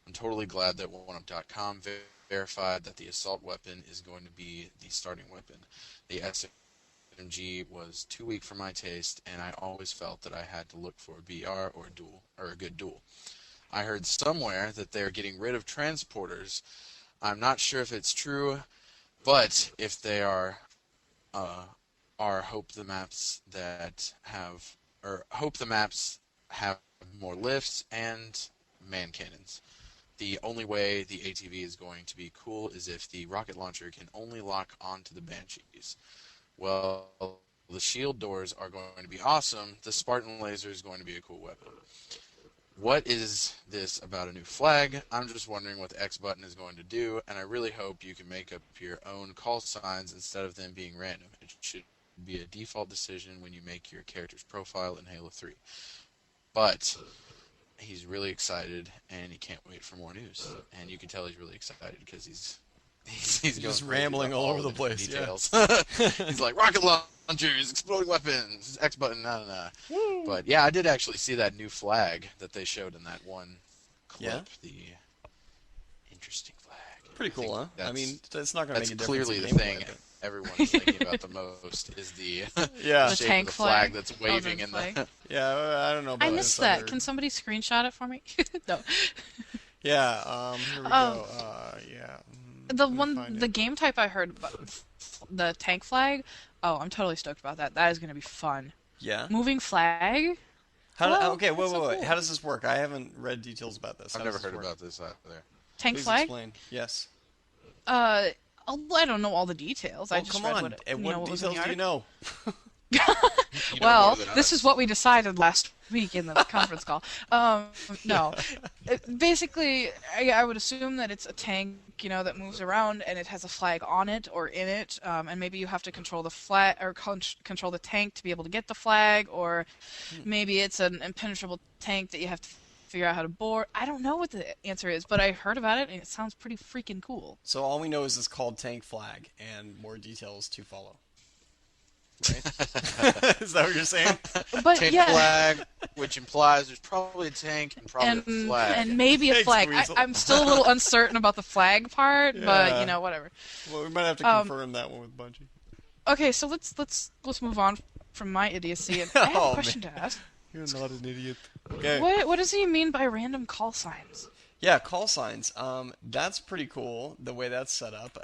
I'm totally glad that 1up.com verified that the assault weapon is going to be the starting weapon. The SMG was too weak for my taste, and I always felt that I had to look for a BR or a good duel. I heard somewhere that they're getting rid of transporters. I'm not sure if it's true, but if they are hope the maps have more lifts and man cannons. The only way the ATV is going to be cool is if the rocket launcher can only lock onto the Banshees. Well, the shield doors are going to be awesome. The Spartan laser is going to be a cool weapon. What is this about a new flag? I'm just wondering what the X button is going to do, and I really hope you can make up your own call signs instead of them being random. It should be a default decision when you make your character's profile in Halo 3. But he's really excited, and he can't wait for more news. And you can tell he's really excited because he's
just rambling all over the place.
Details. He's like, rocket launchers, exploding weapons, X button, Woo. But yeah, I did actually see that new flag that they showed in that one clip.
Yeah?
The interesting flag.
Pretty cool, huh? I mean, it's not going to make a difference.
That's clearly the thing everyone's thinking about the most is the
the
shape
tank
of the flag that's
Oh,
waving in
flag.
the.
Yeah, I don't know about
I missed that. Can somebody screenshot it for me? No.
Yeah, here we go. Yeah.
The game type I heard about, the tank flag. Oh, I'm totally stoked about that. That is going to be fun.
Yeah.
Moving flag.
Okay, wait.
Cool.
How does this work? I haven't read details about this.
I've never heard about this either.
Tank
Please
flag.
explain. Yes.
I don't know all the details. I just
come
read
on.
what
What
was in
details
the
do you know?
You know
Well,
more than
this
us.
is what we decided last week in the conference call. No. Basically, I would assume that it's a tank, that moves around and it has a flag on it or in it, and maybe you have to control the flag or control the tank to be able to get the flag, or maybe it's an impenetrable tank that you have to figure out how to board. I don't know what the answer is, but I heard about it and it sounds pretty freaking cool.
So all we know is it's called Tank Flag, and more details to follow. Right? Is that what you're saying?
But
Tank
yeah.
flag, which implies there's probably a tank and probably a flag.
And maybe a
Thanks,
flag.
Dweezle.
I'm still a little uncertain about the flag part,
Yeah.
but whatever.
Well, we might have to confirm that one with Bungie.
Okay, so let's move on from my idiocy. And I have
Oh,
a question to ask.
You're not an idiot. Okay.
What does he mean by random call signs?
Yeah, call signs. That's pretty cool, the way that's set up.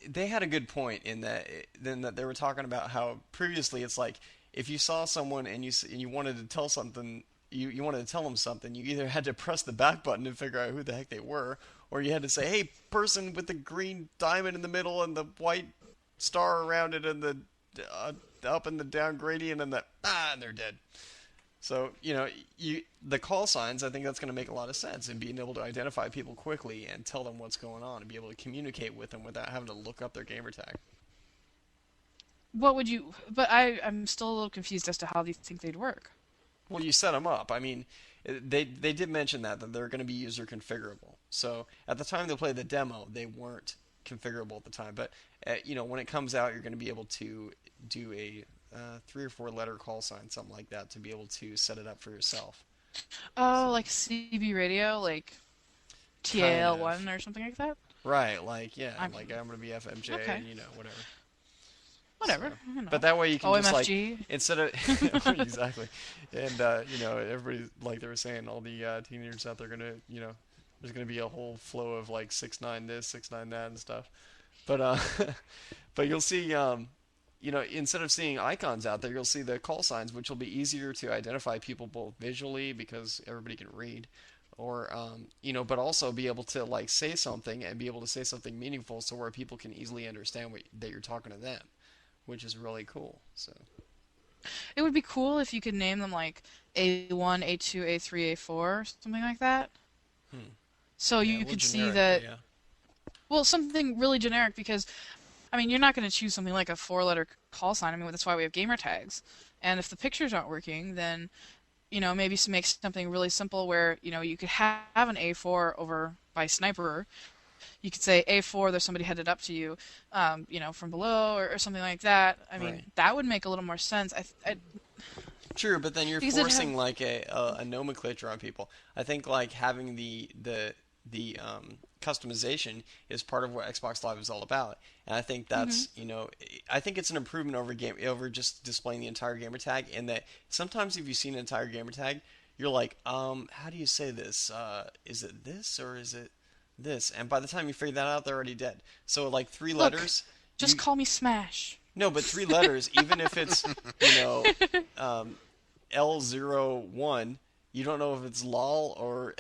They had a good point in that they were talking about how previously it's like if you saw someone and you wanted to tell something, you wanted to tell them something, you either had to press the back button and figure out who the heck they were, or you had to say, "Hey, person with the green diamond in the middle and the white star around it and the up and the down gradient and and they're dead." So, the call signs, I think that's going to make a lot of sense, and being able to identify people quickly and tell them what's going on and be able to communicate with them without having to look up their gamer tag.
What would you? But I'm still a little confused as to how you think they'd work.
Well, you set them up. I mean, they did mention that they're going to be user configurable. So at the time they played the demo, they weren't configurable at the time. But when it comes out, you're going to be able to do a 3 or 4 letter call sign, something like that, to be able to set it up for yourself.
Oh, like CB radio, like TAL1 or something like that?
Right, like, yeah,
I'm
going to be FMJ,
Okay.
and, whatever.
Whatever.
So, but that way you can just, like,
OMFG.
instead of, exactly, and, everybody, like they were saying, all the teenagers out there are going to, there's going to be a whole flow of, like, 6ix9ine this, 6ix9ine that, and stuff. But, but you'll see, instead of seeing icons out there, you'll see the call signs, which will be easier to identify people both visually because everybody can read, or but also be able to like say something and be able to say something meaningful, so where people can easily understand that you're talking to them, which is really cool. So
It would be cool if you could name them like A1, A2, A3, A4, something like that. So
yeah,
you
a little
could see
generic,
that.
but yeah.
Well, something really generic, because you're not going to choose something like a 4-letter call sign. That's why we have gamer tags. And if the pictures aren't working, then, maybe make something really simple where, you could have an A4 over by sniper. You could say A4, there's somebody headed up to you, from below or something like that.
Right.
That would make a little more sense.
True, but then you're
Because it
forcing like a nomenclature on people. I think like having the customization is part of what Xbox Live is all about, and I think that's I think it's an improvement over just displaying the entire gamer tag. In that sometimes if you see an entire gamer tag, you're like, how do you say this? Is it this or is it this? And by the time you figure that out, they're already dead. So like 3 letters.
Just call me Smash.
No, but 3 letters, even if it's L01. You don't know if it's lol or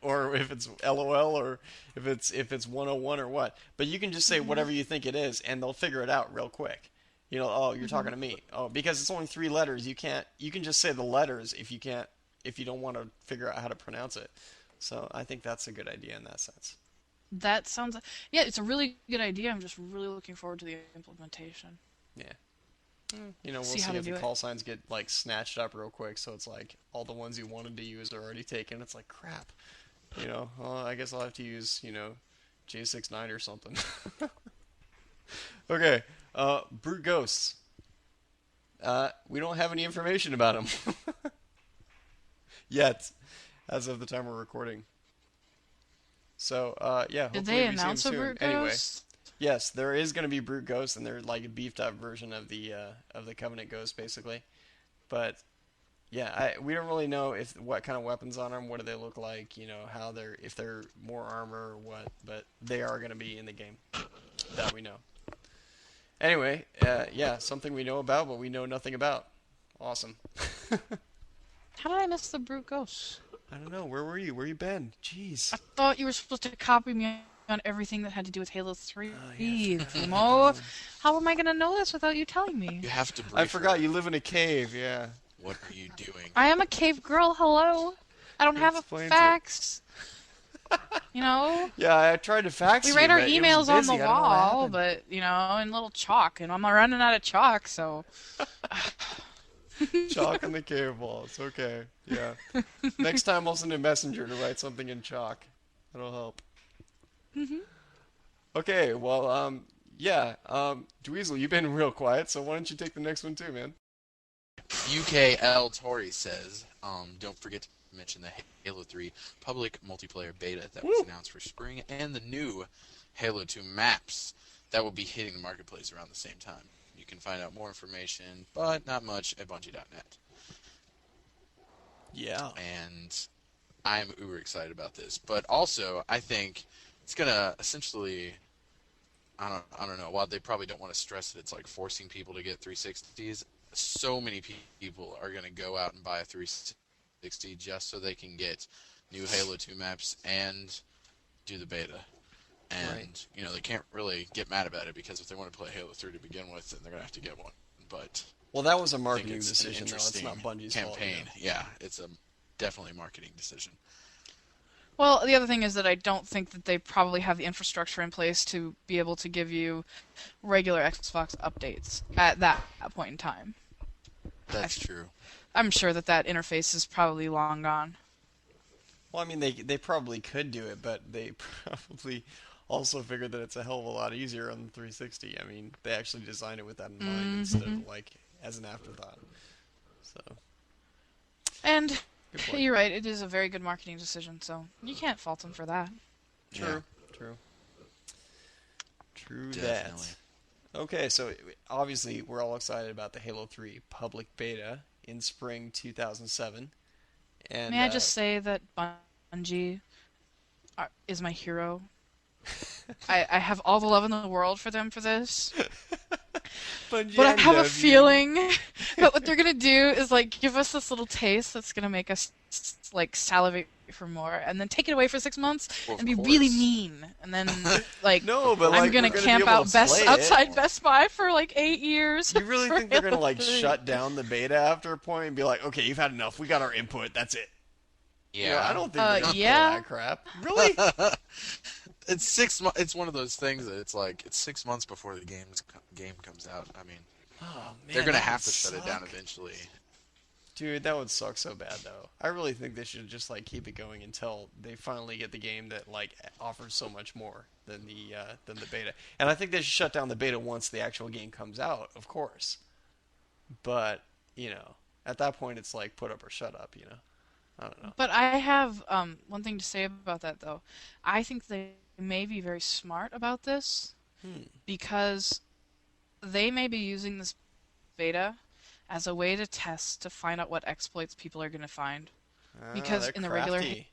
or if it's LOL or if it's 101 or what. But you can just say whatever you think it is, and they'll figure it out real quick. Oh, you're talking to me. Oh, because it's only 3 letters. You can just say the letters if you don't want to figure out how to pronounce it. So I think that's a good idea in that sense.
That sounds... Yeah, it's a really good idea. I'm just really looking forward to the implementation.
Yeah. We'll
See
see
how to
if the
do it.
call signs get like snatched up real quick, so it's like all the ones you wanted to use are already taken. It's like crap. Well, I guess I'll have to use J6ix9ine or something. Okay, Brute Ghosts. We don't have any information about them yet, as of the time we're recording. So yeah,
Did
hopefully
they
we see
announce a
them soon.
Brute
Anyway.
Ghost?
Yes, there is going to be Brute Ghosts, and they're like a beefed up version of the Covenant Ghost, basically. But yeah, we don't really know what kind of weapons on them, what do they look like, how if they're more armor or what. But they are going to be in the game, that we know. Anyway, yeah, something we know about, but we know nothing about. Awesome.
How did I miss the Brute Ghost?
I don't know. Where were you? Where you been? Jeez.
I thought you were supposed to copy me on everything that had to do with Halo 3.
yes.
Mo, how am I going to know this without you telling me?
You have to brief
I forgot
her.
you live in a cave. Yeah.
What are you doing?
I am a cave girl, hello? I don't have
Explains it.
facts. You know?
Yeah, I tried to fax
We
you.
wait our
but it was
emails on
busy.
the
I don't know what
wall,
happened.
but, you know, in little chalk, and I'm running out of chalk, so...
Chalk on the cave wall. It's okay. Yeah. Next time I'll send a messenger to write something in chalk. That'll help. Okay, well, yeah, Dweezle, you've been real quiet, so why don't you take the next one too, man?
UKL Tory says, don't forget to mention the Halo 3 public multiplayer beta that was announced for spring and the new Halo 2 maps that will be hitting the marketplace around the same time. You can find out more information, but not much, at Bungie.net.
Yeah.
And I'm uber excited about this. But also, I think it's going to essentially... I don't know. While they probably don't want to stress that it's like forcing people to get 360s, so many people are going to go out and buy a 360 just so they can get new Halo 2 maps and do the beta. And,
Right.
you know, they can't really get mad about it because if they want to play Halo 3 to begin with, then they're going to have to get one. But
Well, that was a
I think
marketing
it's an
decision, though. It's
interesting
not Bungie's
campaign.
fault. You know?
Yeah, it's definitely a marketing decision.
Well, the other thing is that I don't think that they probably have the infrastructure in place to be able to give you regular Xbox updates at that point in time.
That's true.
I'm sure that interface is probably long gone.
Well, I mean, they probably could do it, but they probably also figured that it's a hell of a lot easier on the 360. I mean, they actually designed it with that in mind instead of, like, as an afterthought. So,
And
good point.
you're right, it is a very good marketing decision, so you can't fault them for that.
True. True
Definitely.
that. Okay, so obviously we're all excited about the Halo 3 public beta in spring 2007. And
May I just say that Bungie is my hero? I have all the love in the world for them for this.
Bungie,
But I have a
love you.
feeling that what they're gonna do is like give us this little taste that's gonna make us like salivate for more, and then take it away for 6 months
Well, of
and be really
course.
mean, and then like
No, but
I'm
like,
gonna
we're gonna
camp
be able
out
to play it.
outside Best Buy for like 8 years.
You really
for
think they're gonna
Halo
like
3.
shut down the beta after a point and be like, okay, you've had enough. We got our input. That's it.
Yeah.
You know, I don't think they're gonna
yeah.
pull that crap. Really?
It's 6 months. It's one of those things that it's like it's 6 months before the game comes out. I mean,
Oh, man,
they're gonna
that
have
would
to shut it down
suck.
eventually.
Dude, that would suck so bad though. I really think they should just like keep it going until they finally get the game that like offers so much more than the beta. And I think they should shut down the beta once the actual game comes out, of course. But, you know, at that point it's like put up or shut up, you know. I don't know.
But I have one thing to say about that though. I think they may be very smart about this because they may be using this beta as a way to test to find out what exploits people are going to find. Because
they're
in the regular,
crafty.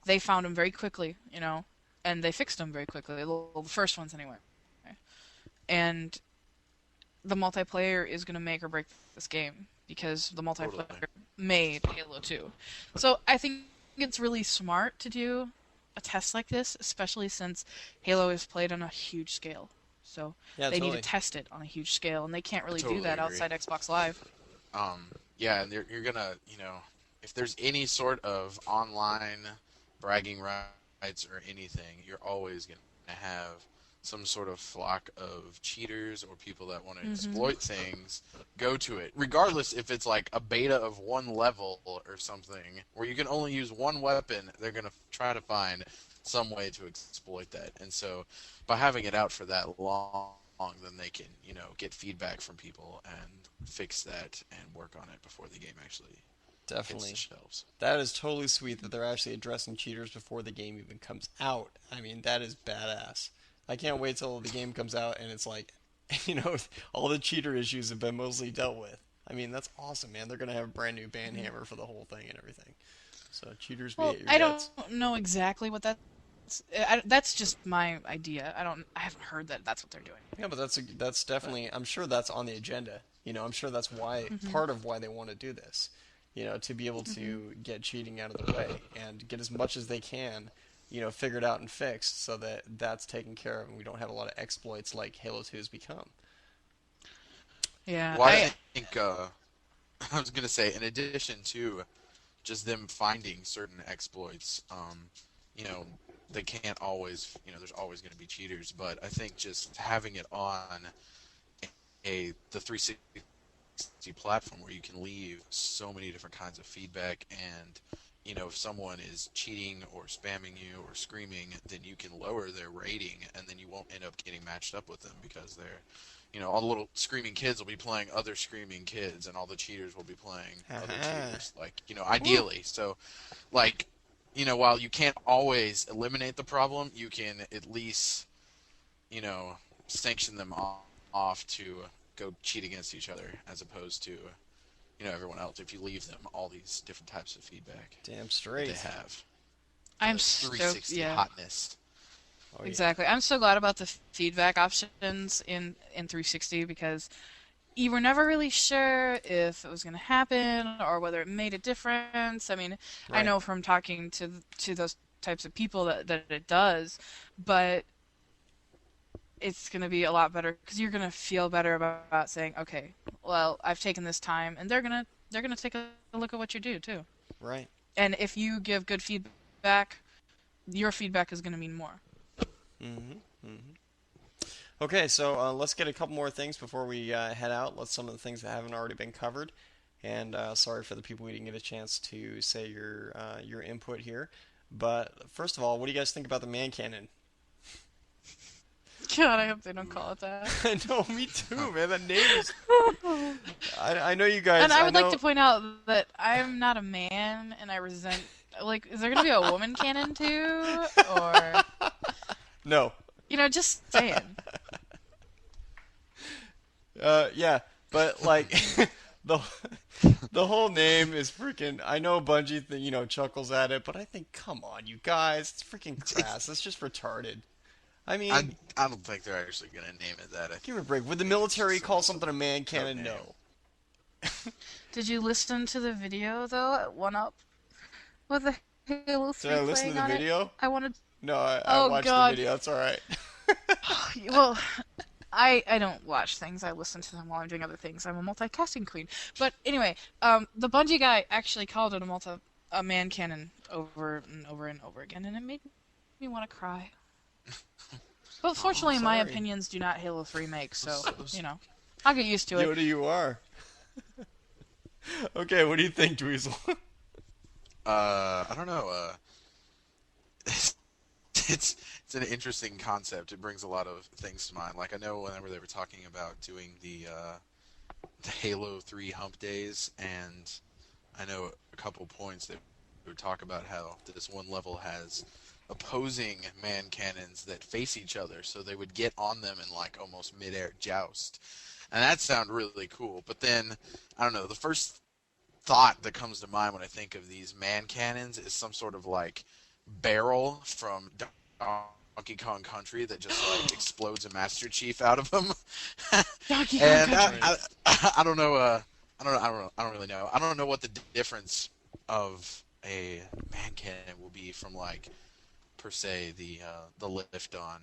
they found them very quickly, you know, and they fixed them very quickly. Well, the first ones anyway. And the multiplayer is going to make or break this game because the multiplayer
Totally.
made Halo 2. So I think it's really smart to do a test like this, especially since Halo is played on a huge scale. So
Yeah,
they need
totally.
to test it on a huge scale, and they can't really
Totally
do that
agree.
outside Xbox Live.
Yeah, and you're gonna, you know, if there's any sort of online bragging rights or anything, you're always gonna have some sort of flock of cheaters or people that want to exploit things go to it, regardless if it's like a beta of one level or something where you can only use one weapon. They're gonna try to find some way to exploit that, and so by having it out for that long, then they can, you know, get feedback from people and fix that and work on it before the game actually
Definitely.
hits the shelves.
That is totally sweet that they're actually addressing cheaters before the game even comes out. I mean, that is badass. I can't wait till the game comes out and it's like, you know, all the cheater issues have been mostly dealt with. I mean, that's awesome, man. They're going to have a brand new ban hammer for the whole thing and everything. So, cheaters be
Well,
at your
I
guts.
don't know exactly what that's just my idea. I haven't heard that that's what they're doing.
Yeah, but that's definitely, I'm sure that's on the agenda. You know, I'm sure that's why, part of why they want to do this. You know, to be able to get cheating out of the way and get as much as they can figured out and fixed so that that's taken care of and we don't have a lot of exploits like Halo 2 has become.
Yeah.
Well, I think I was gonna say, in addition to just them finding certain exploits, they can't always, there's always going to be cheaters, but I think just having it on the 360 platform where you can leave so many different kinds of feedback, and if someone is cheating or spamming you or screaming, then you can lower their rating, and then you won't end up getting matched up with them because they're, all the little screaming kids will be playing other screaming kids, and all the cheaters will be playing other cheaters, ideally. So, while you can't always eliminate the problem, you can at least, sanction them off to go cheat against each other, as opposed to, everyone else, if you leave them all these different types of feedback.
Damn straight.
They have.
I'm
360
yeah.
hotness.
Oh,
Exactly. I'm so glad about the feedback options in 360 because you were never really sure if it was going to happen or whether it made a difference. I mean, I
Right.
know from talking to those types of people that it does, but it's going to be a lot better because you're going to feel better about saying, okay, well, I've taken this time, and they're going to take a look at what you do too.
Right.
And if you give good feedback, your feedback is going to mean more.
Okay, so let's get a couple more things before we head out. Let's some of the things that haven't already been covered. And sorry for the people we didn't get a chance to say your input here. But first of all, what do you guys think about the man cannon?
God, I hope they don't call it that.
I know, me too, man. That name is. I know you guys.
And I would
know...
like to point out that I'm not a man, and I resent. Like, is there gonna be a woman cannon too, or
No.
Just saying.
Yeah, but like the whole name is freaking. I know Bungie, chuckles at it, but I think, come on, you guys, it's freaking crass. It's just retarded. I mean,
I don't think they're actually going to name it that.
give me a break. Would the military call something a man cannon?
Okay.
No.
Did you listen to the video though at 1UP with the Halo 3
Did I listen
playing
to the
on it?
video?
I wanted.
No, I
Oh,
watched
God.
the video. It's all right.
Well, I don't watch things. I listen to them while I'm doing other things. I'm a multicasting queen. But anyway, the Bungie guy actually called it a man cannon over and over and over again, and it made me want to cry. But fortunately, my
sorry.
opinions do not Halo 3 make, so I'll get used to it.
Yoda, you are. Okay, what do you think, Dweezle?
I don't know. It's an interesting concept. It brings a lot of things to mind. Like, I know whenever they were talking about doing the Halo 3 hump days, and I know a couple points that would talk about how this one level has opposing man cannons that face each other, so they would get on them in like almost mid-air joust, and that sounded really cool. But then, I don't know, the first thought that comes to mind when I think of these man cannons is some sort of like barrel from Donkey Kong Country that just like explodes a Master Chief out of them.
Donkey Kong
And
Country.
I don't know. I don't really know. I don't know what the difference of a man cannon will be from like per se the lift on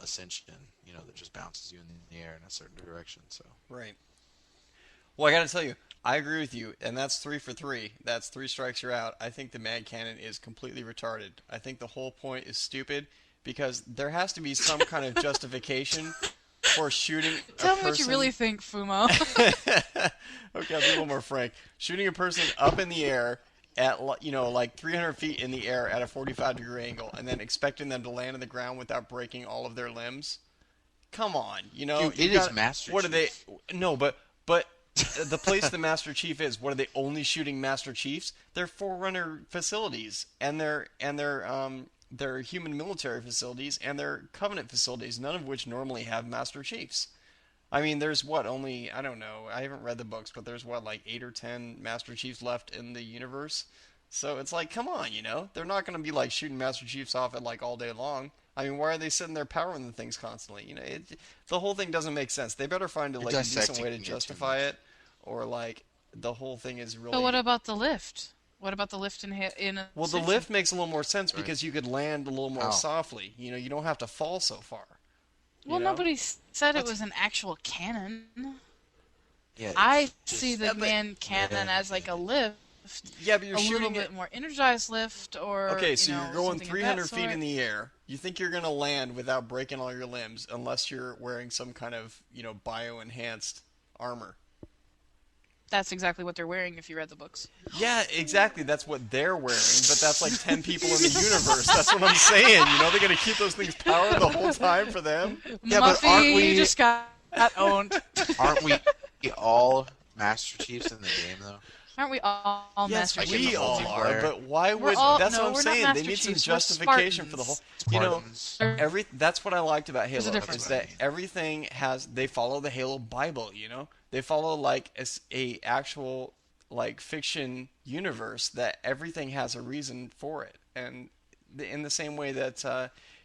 Ascension. That just bounces you in the air in a certain direction. So
Right. Well, I gotta tell you, I agree with you, and that's 3 for 3. That's 3 strikes, you're out. I think the mag cannon is completely retarded. I think the whole point is stupid because there has to be some kind of justification for shooting a
Tell
person.
me what you really think, Fumo.
Okay, I'll be a little more frank. Shooting a person up in the air at like 300 feet in the air at a 45-degree angle, and then expecting them to land on the ground without breaking all of their limbs. Come on,
Dude,
you
it is Master
What are they?
Chief.
No, but the place the Master Chief is, what are they only shooting Master Chiefs? They're Forerunner facilities, and they're human military facilities, and they're Covenant facilities, none of which normally have Master Chiefs. I mean, there's I don't know, I haven't read the books, but there's like 8 or 10 Master Chiefs left in the universe. So it's like, come on, they're not going to be like shooting Master Chiefs off at like all day long. I mean, why are they sitting there powering the things constantly? The whole thing doesn't make sense. They better find a decent way to
dissecting it too
justify
much.
it, or like the whole thing is really.
So what about the lift? What about the lift in
Well, the
Ascension?
lift makes a little more sense
Right.
because you could land a little more
How?
softly. You know, you don't have to fall so far.
Well,
You know?
nobody said it
What?
was an actual cannon.
Yeah,
I
it's
see
just-
the
Yeah, but-
man cannon as like a lift,
Yeah, but you're
a little
shooting
bit
it.
more energized lift, or
Okay, so
you know,
you're going
something of
300
that
feet
sort.
in the air. You think you're going to land without breaking all your limbs unless you're wearing some kind of, bio-enhanced armor.
That's exactly what they're wearing if you read the books.
Yeah, exactly. That's what they're wearing, but that's like 10 people in the universe. That's what I'm saying. They're going to keep those things powered the whole time for them?
Yeah, but
Muffy,
aren't
you
we-
just got owned.
Aren't we all Master Chiefs in the game, though?
Aren't we all
Yes,
Master
Like in
we
the
Chiefs?
all are,
multiplayer.
but why
We're
would...
all-
That's
no,
what I'm
we're not
saying. They
Master
need some
Chiefs, we're
justification for the whole...
Spartans.
Spartans.
That's what I liked about Halo,
There's a difference.
is that everything they follow the Halo Bible, They follow like a actual like fiction universe that everything has a reason for it. And in the same way that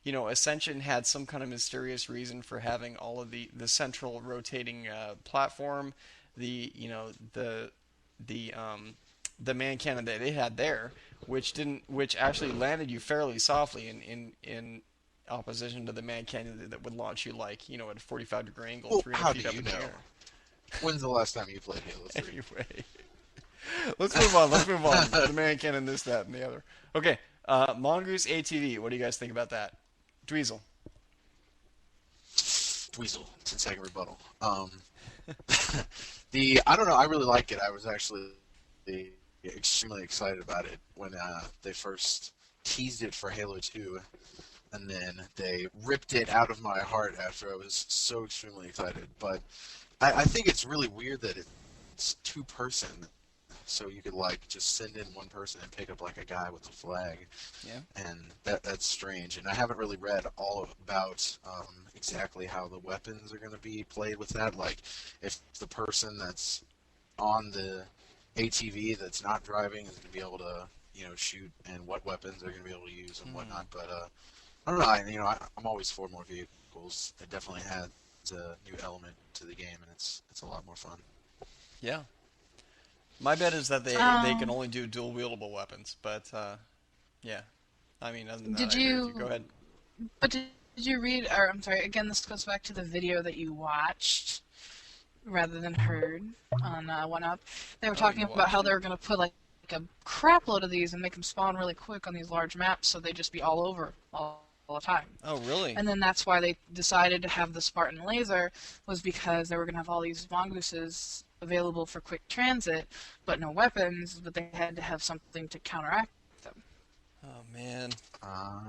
Ascension had some kind of mysterious reason for having all of the central rotating platform, the man cannon that they had there, which actually landed you fairly softly in opposition to the man cannon that would launch you like at a 45-degree angle,
Well,
300
how
feet
do
up
you
in the
know?
air.
When's the last time you played Halo 3?
Anyway, let's move on. The man cannon, this, that, and the other. Okay, Mongoose ATV. What do you guys think about that? Dweezle.
Dweezle, 10-second rebuttal. I don't know, I really like it. I was actually extremely excited about it when they first teased it for Halo 2, and then they ripped it out of my heart after I was so extremely excited. But I think it's really weird that it's two-person, so you could just send in one person and pick up a guy with a flag.
Yeah.
And that's strange. And I haven't really read all about exactly how the weapons are going to be played with that. Like, if the person that's on the ATV that's not driving is going to be able to, shoot, and what weapons they're going to be able to use and whatnot. But I don't know. I'm always for more vehicles. It definitely adds a new element to the game, and it's a lot more fun.
Yeah. My bet is that they can only do dual wieldable weapons, but yeah. I mean, other than that,
Did
I agree
you-
with you. Go ahead.
But did you read, or I'm sorry, again, this goes back to the video that you watched rather than heard on 1UP. They were talking
you
about how
watched
they were going to put like a crap load of these and make them spawn really quick on these large maps, so they'd just be all over all the time.
Oh, really?
And then that's why they decided to have the Spartan laser, was because they were going to have all these mongooses available for quick transit, but no weapons, but they had to have something to counteract them.
Oh, man.
Uh,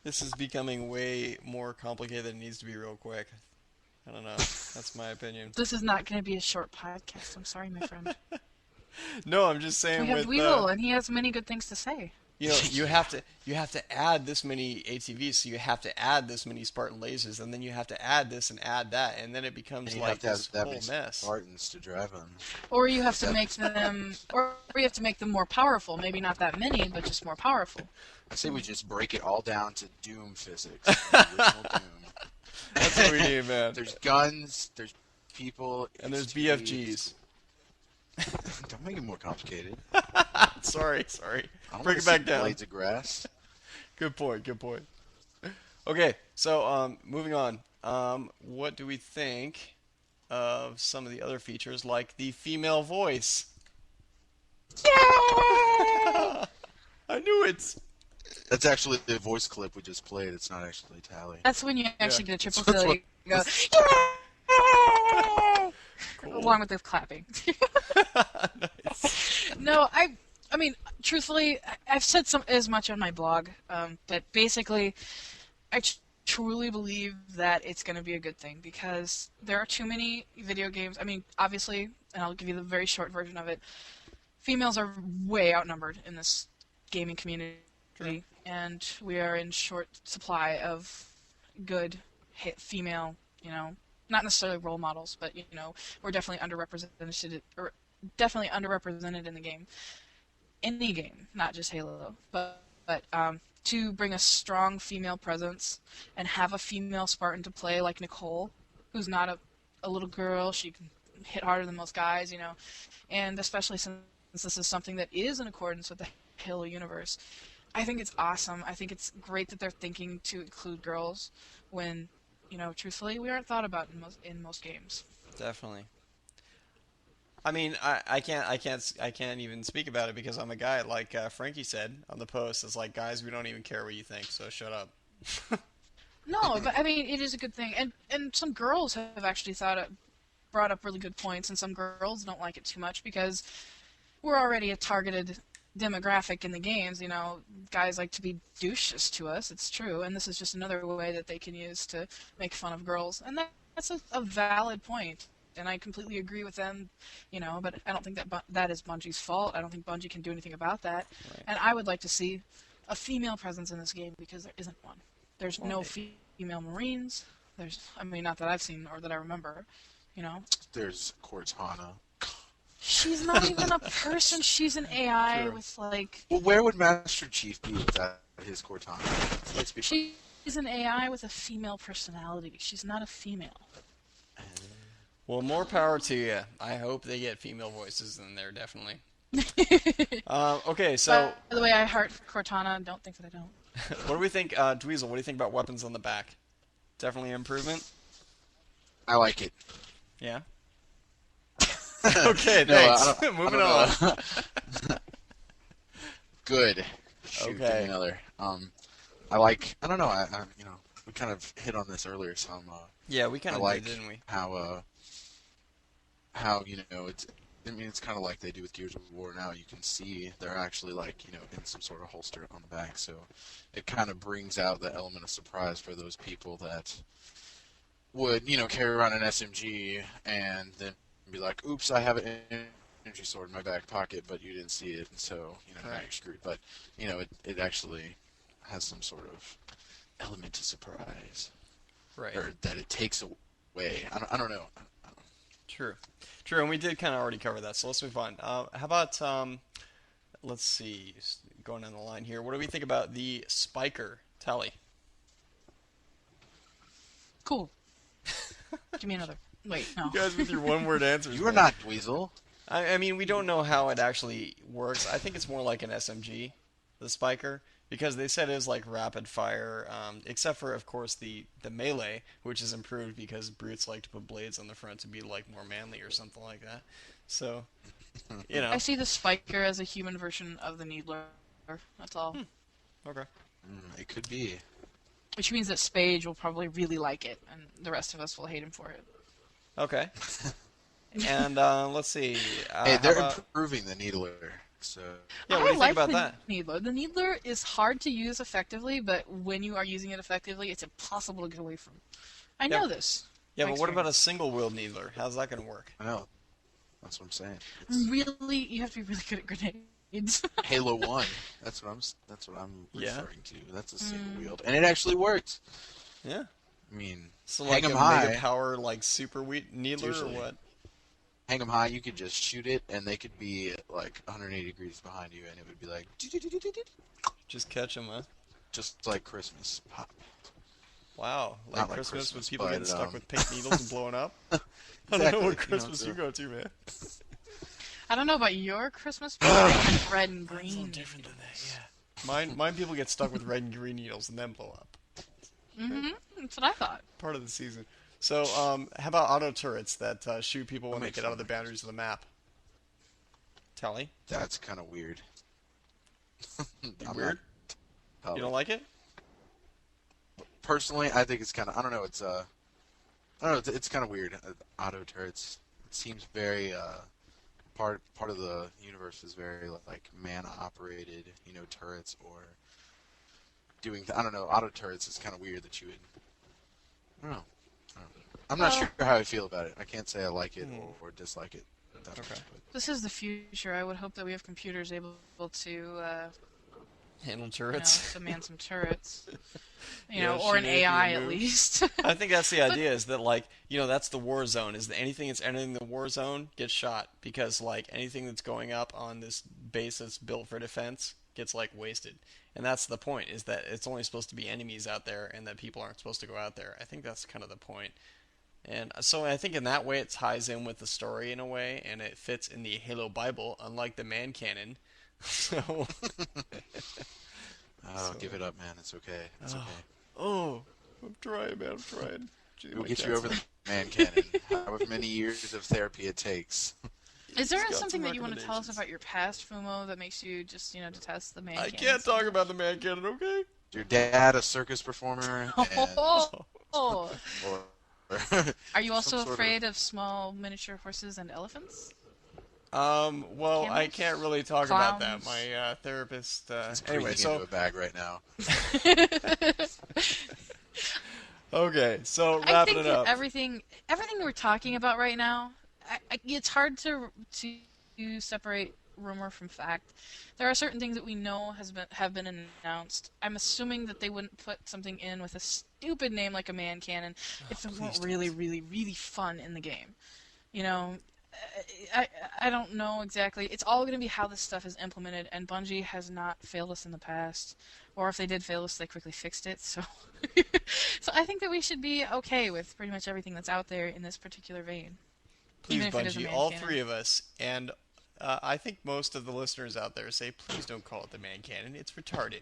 This is becoming way more complicated than it needs to be real quick. I don't know. That's my opinion.
This is not going to be a short podcast. I'm sorry, my friend.
No, I'm just saying
We have
with
Dweezle, and he has many good things to say.
you have to add this many ATVs, so you have to add this many Spartan lasers, and then you have to add this and add that, and then it becomes
and you
like
have to have
this
that
whole
many
mess.
Spartans to drive on.
Or you have to make them, or you have to make them more powerful. Maybe not that many, but just more powerful.
I say we just break it all down to Doom physics. The original Doom.
That's what we need, man.
There's guns, there's people,
And there's
HTs.
BFGs.
Don't make it more complicated.
Sorry.
I don't
Bring
wanna
it back
see
down.
Blades of grass.
Good point. Okay, so moving on. What do we think of some of the other features, like the female voice? I knew it.
That's actually the voice clip we just played. It's not actually Tally.
That's when you actually get a triple
That's
kill.
what-
You go, yeah!
Cool.
Along with the clapping.
Nice.
No, I mean, truthfully, I've said as much on my blog, but basically, I truly believe that it's going to be a good thing, because there are too many video games. I mean, obviously, and I'll give you the very short version of it, females are way outnumbered in this gaming community,
True.
and we are in short supply of good female, not necessarily role models, but, we're definitely underrepresented in the game. Any game, not just Halo, but to bring a strong female presence and have a female Spartan to play like Nicole, who's not a little girl, she can hit harder than most guys, and especially since this is something that is in accordance with the Halo universe, I think it's awesome. I think it's great that they're thinking to include girls when, truthfully, we aren't thought about in most games.
Definitely. I mean, I can't even speak about it because I'm a guy. Like Frankie said on the post, it's like, guys, we don't even care what you think, so shut up.
No, but I mean, it is a good thing, and some girls have actually brought up really good points, and some girls don't like it too much because we're already a targeted demographic in the games. Guys like to be douches to us. It's true, and this is just another way that they can use to make fun of girls, and that's a valid point. And I completely agree with them, but I don't think that is Bungie's fault. I don't think Bungie can do anything about that.
Right.
And I would like to see a female presence in this game because there isn't one. There's no female Marines. Not that I've seen or that I remember,
There's Cortana.
She's not even a person. She's an AI
True.
with, like...
Well, where would Master Chief be without his Cortana? Let's be frank.
She's an AI with a female personality. She's not a female.
Well, more power to you. I hope they get female voices in there, definitely. Okay, so
By the way, I heart Cortana. Don't think that I don't.
what do we think, Dweezle? What do you think about weapons on the back? Definitely an improvement.
I like it.
Yeah. Okay,
No,
thanks.
I
Moving
don't
on.
know. Good. Shoot, give
Okay.
me another. I don't know. We kind of hit on this earlier. Some.
Yeah, we kind
I
of
like
did, didn't we?
how it's kind of like they do with Gears of War now. You can see they're actually in some sort of holster on the back, so it kind of brings out the element of surprise for those people that would carry around an SMG and then be like, oops, I have an energy sword in my back pocket, but you didn't see it, and so now
Right.
you're screwed. But it actually has some sort of element of surprise,
Right.
or that it takes away. I don't know.
True. True, and we did kind of already cover that, so let's move on. How about, let's see, going down the line here. What do we think about the Spiker Tally?
Cool. Give me another. Wait, no.
You guys with your one-word answers.
You are
man.
not Dweezle.
I mean, we don't know how it actually works. I think it's more like an SMG, the Spiker, because they said it was like rapid fire, except for, of course, the melee, which is improved because brutes like to put blades on the front to be like more manly or something like that. So,
I see the Spiker as a human version of the Needler. That's all.
Okay.
It could be.
Which means that Spage will probably really like it, and the rest of us will hate him for it.
Okay. And let's see.
Hey, they're
how about-
improving the Needler, so
Yeah, what do
I
you
like
think about
the
that?
Needler. The Needler is hard to use effectively, but when you are using it effectively, it's impossible to get away from. I know this.
Yeah,
by
but what about a
experience.
single-wheel Needler? How's that going to work?
I know. That's what I'm saying. It's
Really, you have to be really good at grenades.
Halo 1. That's what I'm
Yeah.
referring to. That's a single wheeled, and it actually worked.
Yeah.
I mean,
So
hang
like a
'em high.
mega power like super Needler or
Seriously.
what?
Hang them high. You could just shoot it, and they could be like 180 degrees behind you, and it would be like
Just catch them, huh?
just like Christmas pop.
Wow, like
Not like
Christmas with
Christmas,
people
but,
getting stuck with pink needles and blowing up. I don't
Exactly,
know what
you know,
Christmas
so-
you go to, man.
I don't know about your Christmas, but I have red and green.
Different than that, yeah. Mine people get stuck with red and green needles and then blow up.
That's what I thought.
Part of the season. So, how about auto turrets that shoot people when they
makes
get out of the
sense.
boundaries of the map? Tally,
That's kind of weird. I'm
weird?
not-
You don't like it?
Personally, I think it's kind of. I don't know. It's I don't know. It's kind of weird. Auto turrets. It seems very part of the universe is very like man operated. Turrets or doing. I don't know. Auto turrets is kind of weird that you would. I don't know. I'm not
Well-
sure how I feel about it. I can't say I like it or dislike it. That much,
Okay.
but-
This is the future. I would hope that we have computers able to,
Handle turrets.
to man some turrets.
Yeah,
Or an
shoot anything
AI
that
at
moves.
least.
I think that's the idea is that like, that's the war zone is that anything that's entering the war zone gets shot because like anything that's going up on this base that's built for defense gets like wasted. And that's the point is that it's only supposed to be enemies out there and that people aren't supposed to go out there. I think that's kind of the point. And so I think in that way it ties in with the story in a way, and it fits in the Halo Bible, unlike the man canon. So,
Oh, give it up, man. It's okay. It's okay.
oh, I'm trying, man. I'm trying. Gee,
We'll
my
get you
cat's-
over the man cannon. However many years of therapy it takes.
Is there
He's got
something
some
that you want to tell us
recommendations.
about your past, Fumo, that makes you just, detest the man
I
cannon
can't
so
talk
much?
about the man canon, okay?
Your dad, a circus performer, and
Oh.
or
Are you also
some sort
afraid of small miniature horses and elephants?
Well, I
Camels?
can't really talk about that.
Clowns?
My therapist.
He's
Anyway,
breathing
so
into a bag right now.
okay, so
I
wrapping
think
it up.
everything we're talking about right now, it's hard to separate rumor from fact. There are certain things that we know have been announced. I'm assuming that they wouldn't put something in with a stupid name like a man cannon if it weren't really, really, really fun in the game. You know, I don't know exactly. It's all going to be how this stuff is implemented, and Bungie has not failed us in the past. Or if they did fail us, they quickly fixed it. So, so I think that we should be okay with pretty much everything that's out there in this particular vein.
Please,
even if it is a
Bungie,
man
all
cannon.
three of us, and I think most of the listeners out there say, please don't call it the man cannon. It's retarded.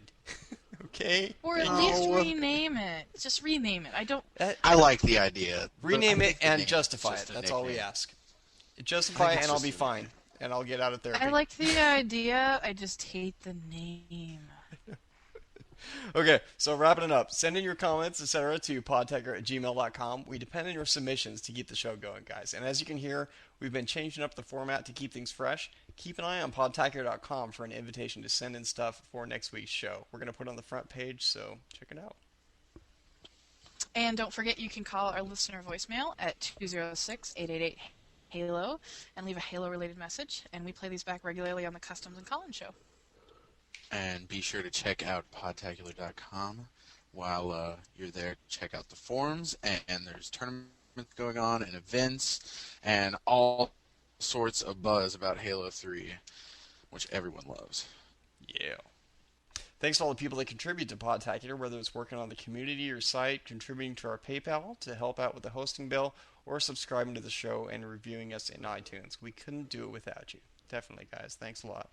Okay?
Or at least rename it. Just rename it. I don't.
I like the idea. but
Rename
I
it
think the
and
name is
justify it.
just a
That's all we
nickname.
ask. Justify it
it's
and I'll
just
be
a
fine. And I'll get out of therapy.
I like the idea. I just hate the name.
Okay, so wrapping it up. Send in your comments, etc. to podtacular@gmail.com. We depend on your submissions to keep the show going, guys. And as you can hear, we've been changing up the format to keep things fresh. Keep an eye on podtacular.com for an invitation to send in stuff for next week's show. We're going to put it on the front page, so check it out.
And don't forget, you can call our listener voicemail at 206-888-HALO and leave a Halo-related message. And we play these back regularly on the Customs and Collins show.
And be sure to check out podtacular.com. While you're there, check out the forums, and there's tournaments going on and events and all sorts of buzz about Halo 3, which everyone loves.
Yeah. Thanks to all the people that contribute to Podtacular, whether it's working on the community or site, contributing to our PayPal to help out with the hosting bill, or subscribing to the show and reviewing us in iTunes. We couldn't do it without you. Definitely, guys. Thanks a lot.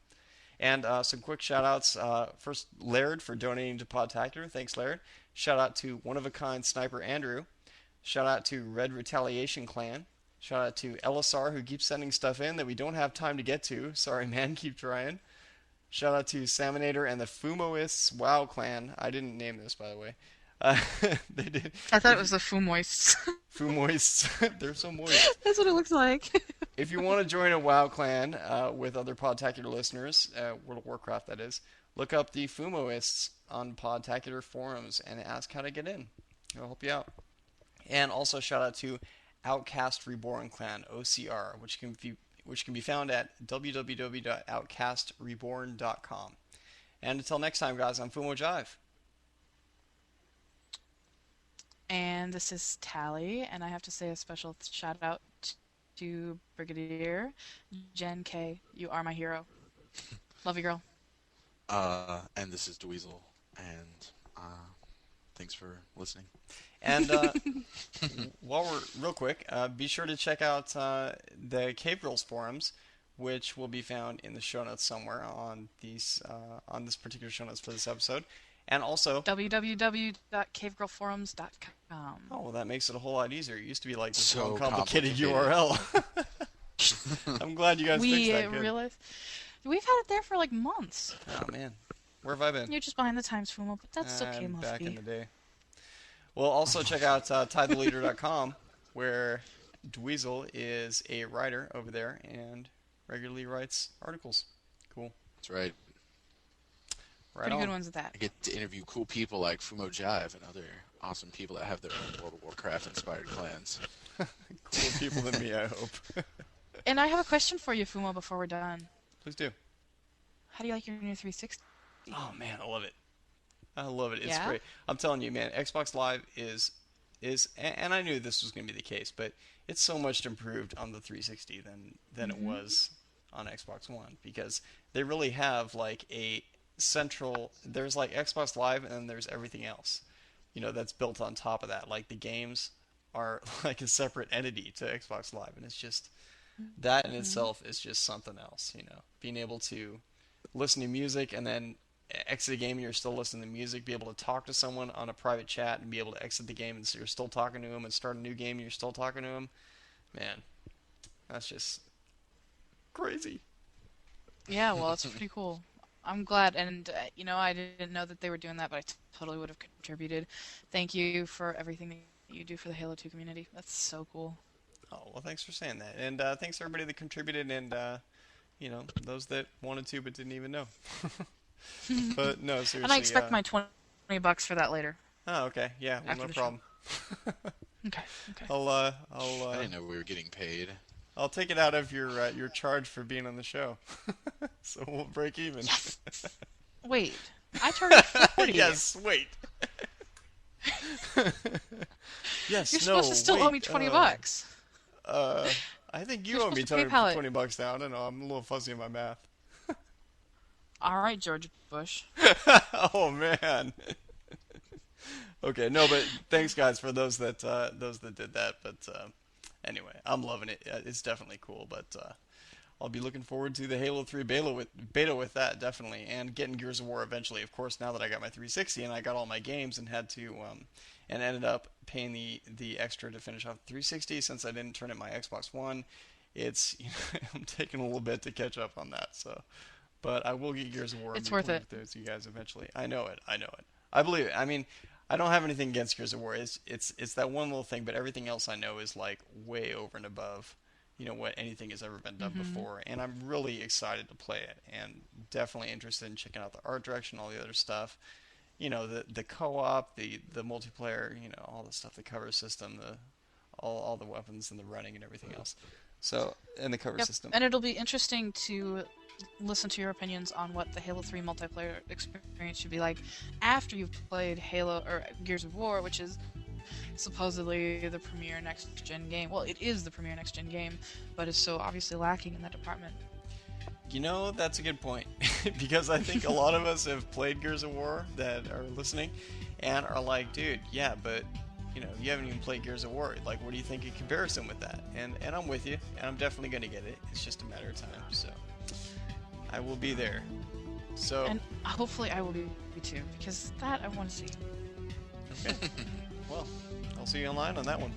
And some quick shout-outs. First, Laird for donating to Podtacular. Thanks, Laird. Shout-out to one-of-a-kind Sniper Andrew. Shout-out to Red Retaliation Clan. Shout-out to LSR, who keeps sending stuff in that we don't have time to get to. Sorry, man. Keep trying. Shout-out to Salmonator and the Fumoists WoW Clan. I didn't name this, by the way. They did.
I thought it was the Fumoists.
Fumoists. They're so moist.
That's what it looks like.
If you want to join a WoW clan with other Podtacular listeners, World of Warcraft that is, look up the Fumoists on Podtacular forums and ask how to get in. It'll help you out. And also shout out to Outcast Reborn Clan, OCR, which can be found at www.outcastreborn.com. And until next time, guys, I'm Fumo Jive.
And this is Tally, and I have to say a special shout out to Brigadier Jen K. You are my hero. Love you, girl.
And this is Dweezle, and thanks for listening.
And while we're real quick, be sure to check out the Cave Girls forums, which will be found in the show notes somewhere on these on this particular show notes for this episode. And also
www.cavegirlforums.com.
oh, well, that makes it a whole lot easier. It used to be like this
So
long complicated
complicated.
URL. I'm glad you guys fixed
We
that. Good.
realized we've had it there for like months.
Oh man, where have I been?
You're just behind the times, Fumo, but that's okay,
I'm back in
Muffy.
the day. Well, also check out TieTheLeader.com, where Dweezle is a writer over there and regularly writes articles. Cool.
That's right.
Right
Pretty
on.
good ones at that.
I get to interview cool people like Fumo Jive and other awesome people that have their own World of Warcraft-inspired clans.
Cool people than me, I hope.
And I have a question for you, Fumo, before we're done.
Please do.
How do you like your new 360?
Oh man, I love it. I love it. It's
Yeah?
great. I'm telling you, man, Xbox Live is, and I knew this was going to be the case, but it's so much improved on the 360 than it was on Xbox One, because they really have like a central. There's like Xbox Live, and then there's everything else, that's built on top of that, like the games. are like a separate entity to Xbox Live, and it's just that in itself is just something else. Being able to listen to music and then exit a game and you're still listening to music, be able to talk to someone on a private chat and be able to exit the game and so you're still talking to them, and start a new game and you're still talking to them. Man, that's just crazy.
Yeah, well, it's pretty cool. I'm glad, and I didn't know that they were doing that, but I totally would have contributed. Thank you for everything that you do for the Halo 2 community. That's so cool.
Oh, well, thanks for saying that. And thanks to everybody that contributed and, those that wanted to but didn't even know. But no, seriously.
And I expect my $20 for that later.
Oh, okay. Yeah, well, no problem.
Okay.
I didn't know we were getting paid.
I'll take it out of your charge for being on the show. So we'll break even.
Yes. Wait, I charged $40.
Yes, wait. Yes,
You're supposed to still owe me $20.
I think you owe me $20 now. I don't know. I'm a little fuzzy in my math.
All right, George Bush.
Oh man. Okay, no, but thanks guys for those that did that. But anyway, I'm loving it. It's definitely cool. But I'll be looking forward to the Halo 3 beta with that, definitely, and getting Gears of War eventually. Of course, now that I got my 360 and I got all my games and had to and ended up paying the extra to finish off 360 since I didn't turn in my Xbox One. It's I'm taking a little bit to catch up on that. So, but I will get Gears of War.
It's worth it.
With you guys eventually. I know it. I believe it. I mean, I don't have anything against Gears of War. It's that one little thing, but everything else I know is like way over and above, what anything has ever been done before. And I'm really excited to play it, and definitely interested in checking out the art direction, all the other stuff. The co-op, the multiplayer, all the stuff, the cover system, all the weapons and the running and everything else. So, and the cover system.
And it'll be interesting to listen to your opinions on what the Halo 3 multiplayer experience should be like after you've played Halo or Gears of War, which is supposedly the premier next-gen game. Well, it is the premier next-gen game, but is so obviously lacking in that department.
That's a good point. Because I think a lot of us have played Gears of War that are listening and are like, dude, yeah, but you haven't even played Gears of War. Like, what do you think in comparison with that? And I'm with you, and I'm definitely going to get it. It's just a matter of time, so I will be there. So,
and hopefully I will be too, because that I want to see.
Okay. Well, I'll see you online on that one.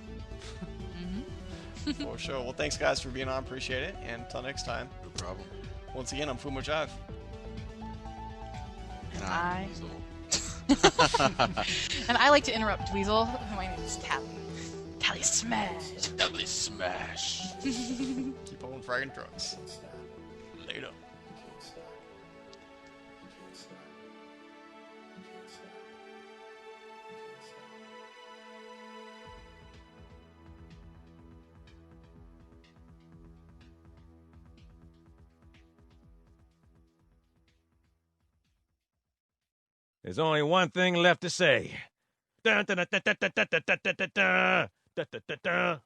For sure. Well, thanks guys for being on. Appreciate it. And until next time.
No problem.
Once again, I'm Fumo Jive.
And
I-
Dweezle.
And I like to interrupt Dweezle. My name is Tally. Tally Smash.
Deadly smash.
Keep on fragging trucks. Later.
There's only one thing left to say. Dun, dun, dun, dun, dun, dun, dun, dun, dun, dun, dun, dun, dun, dun, dun.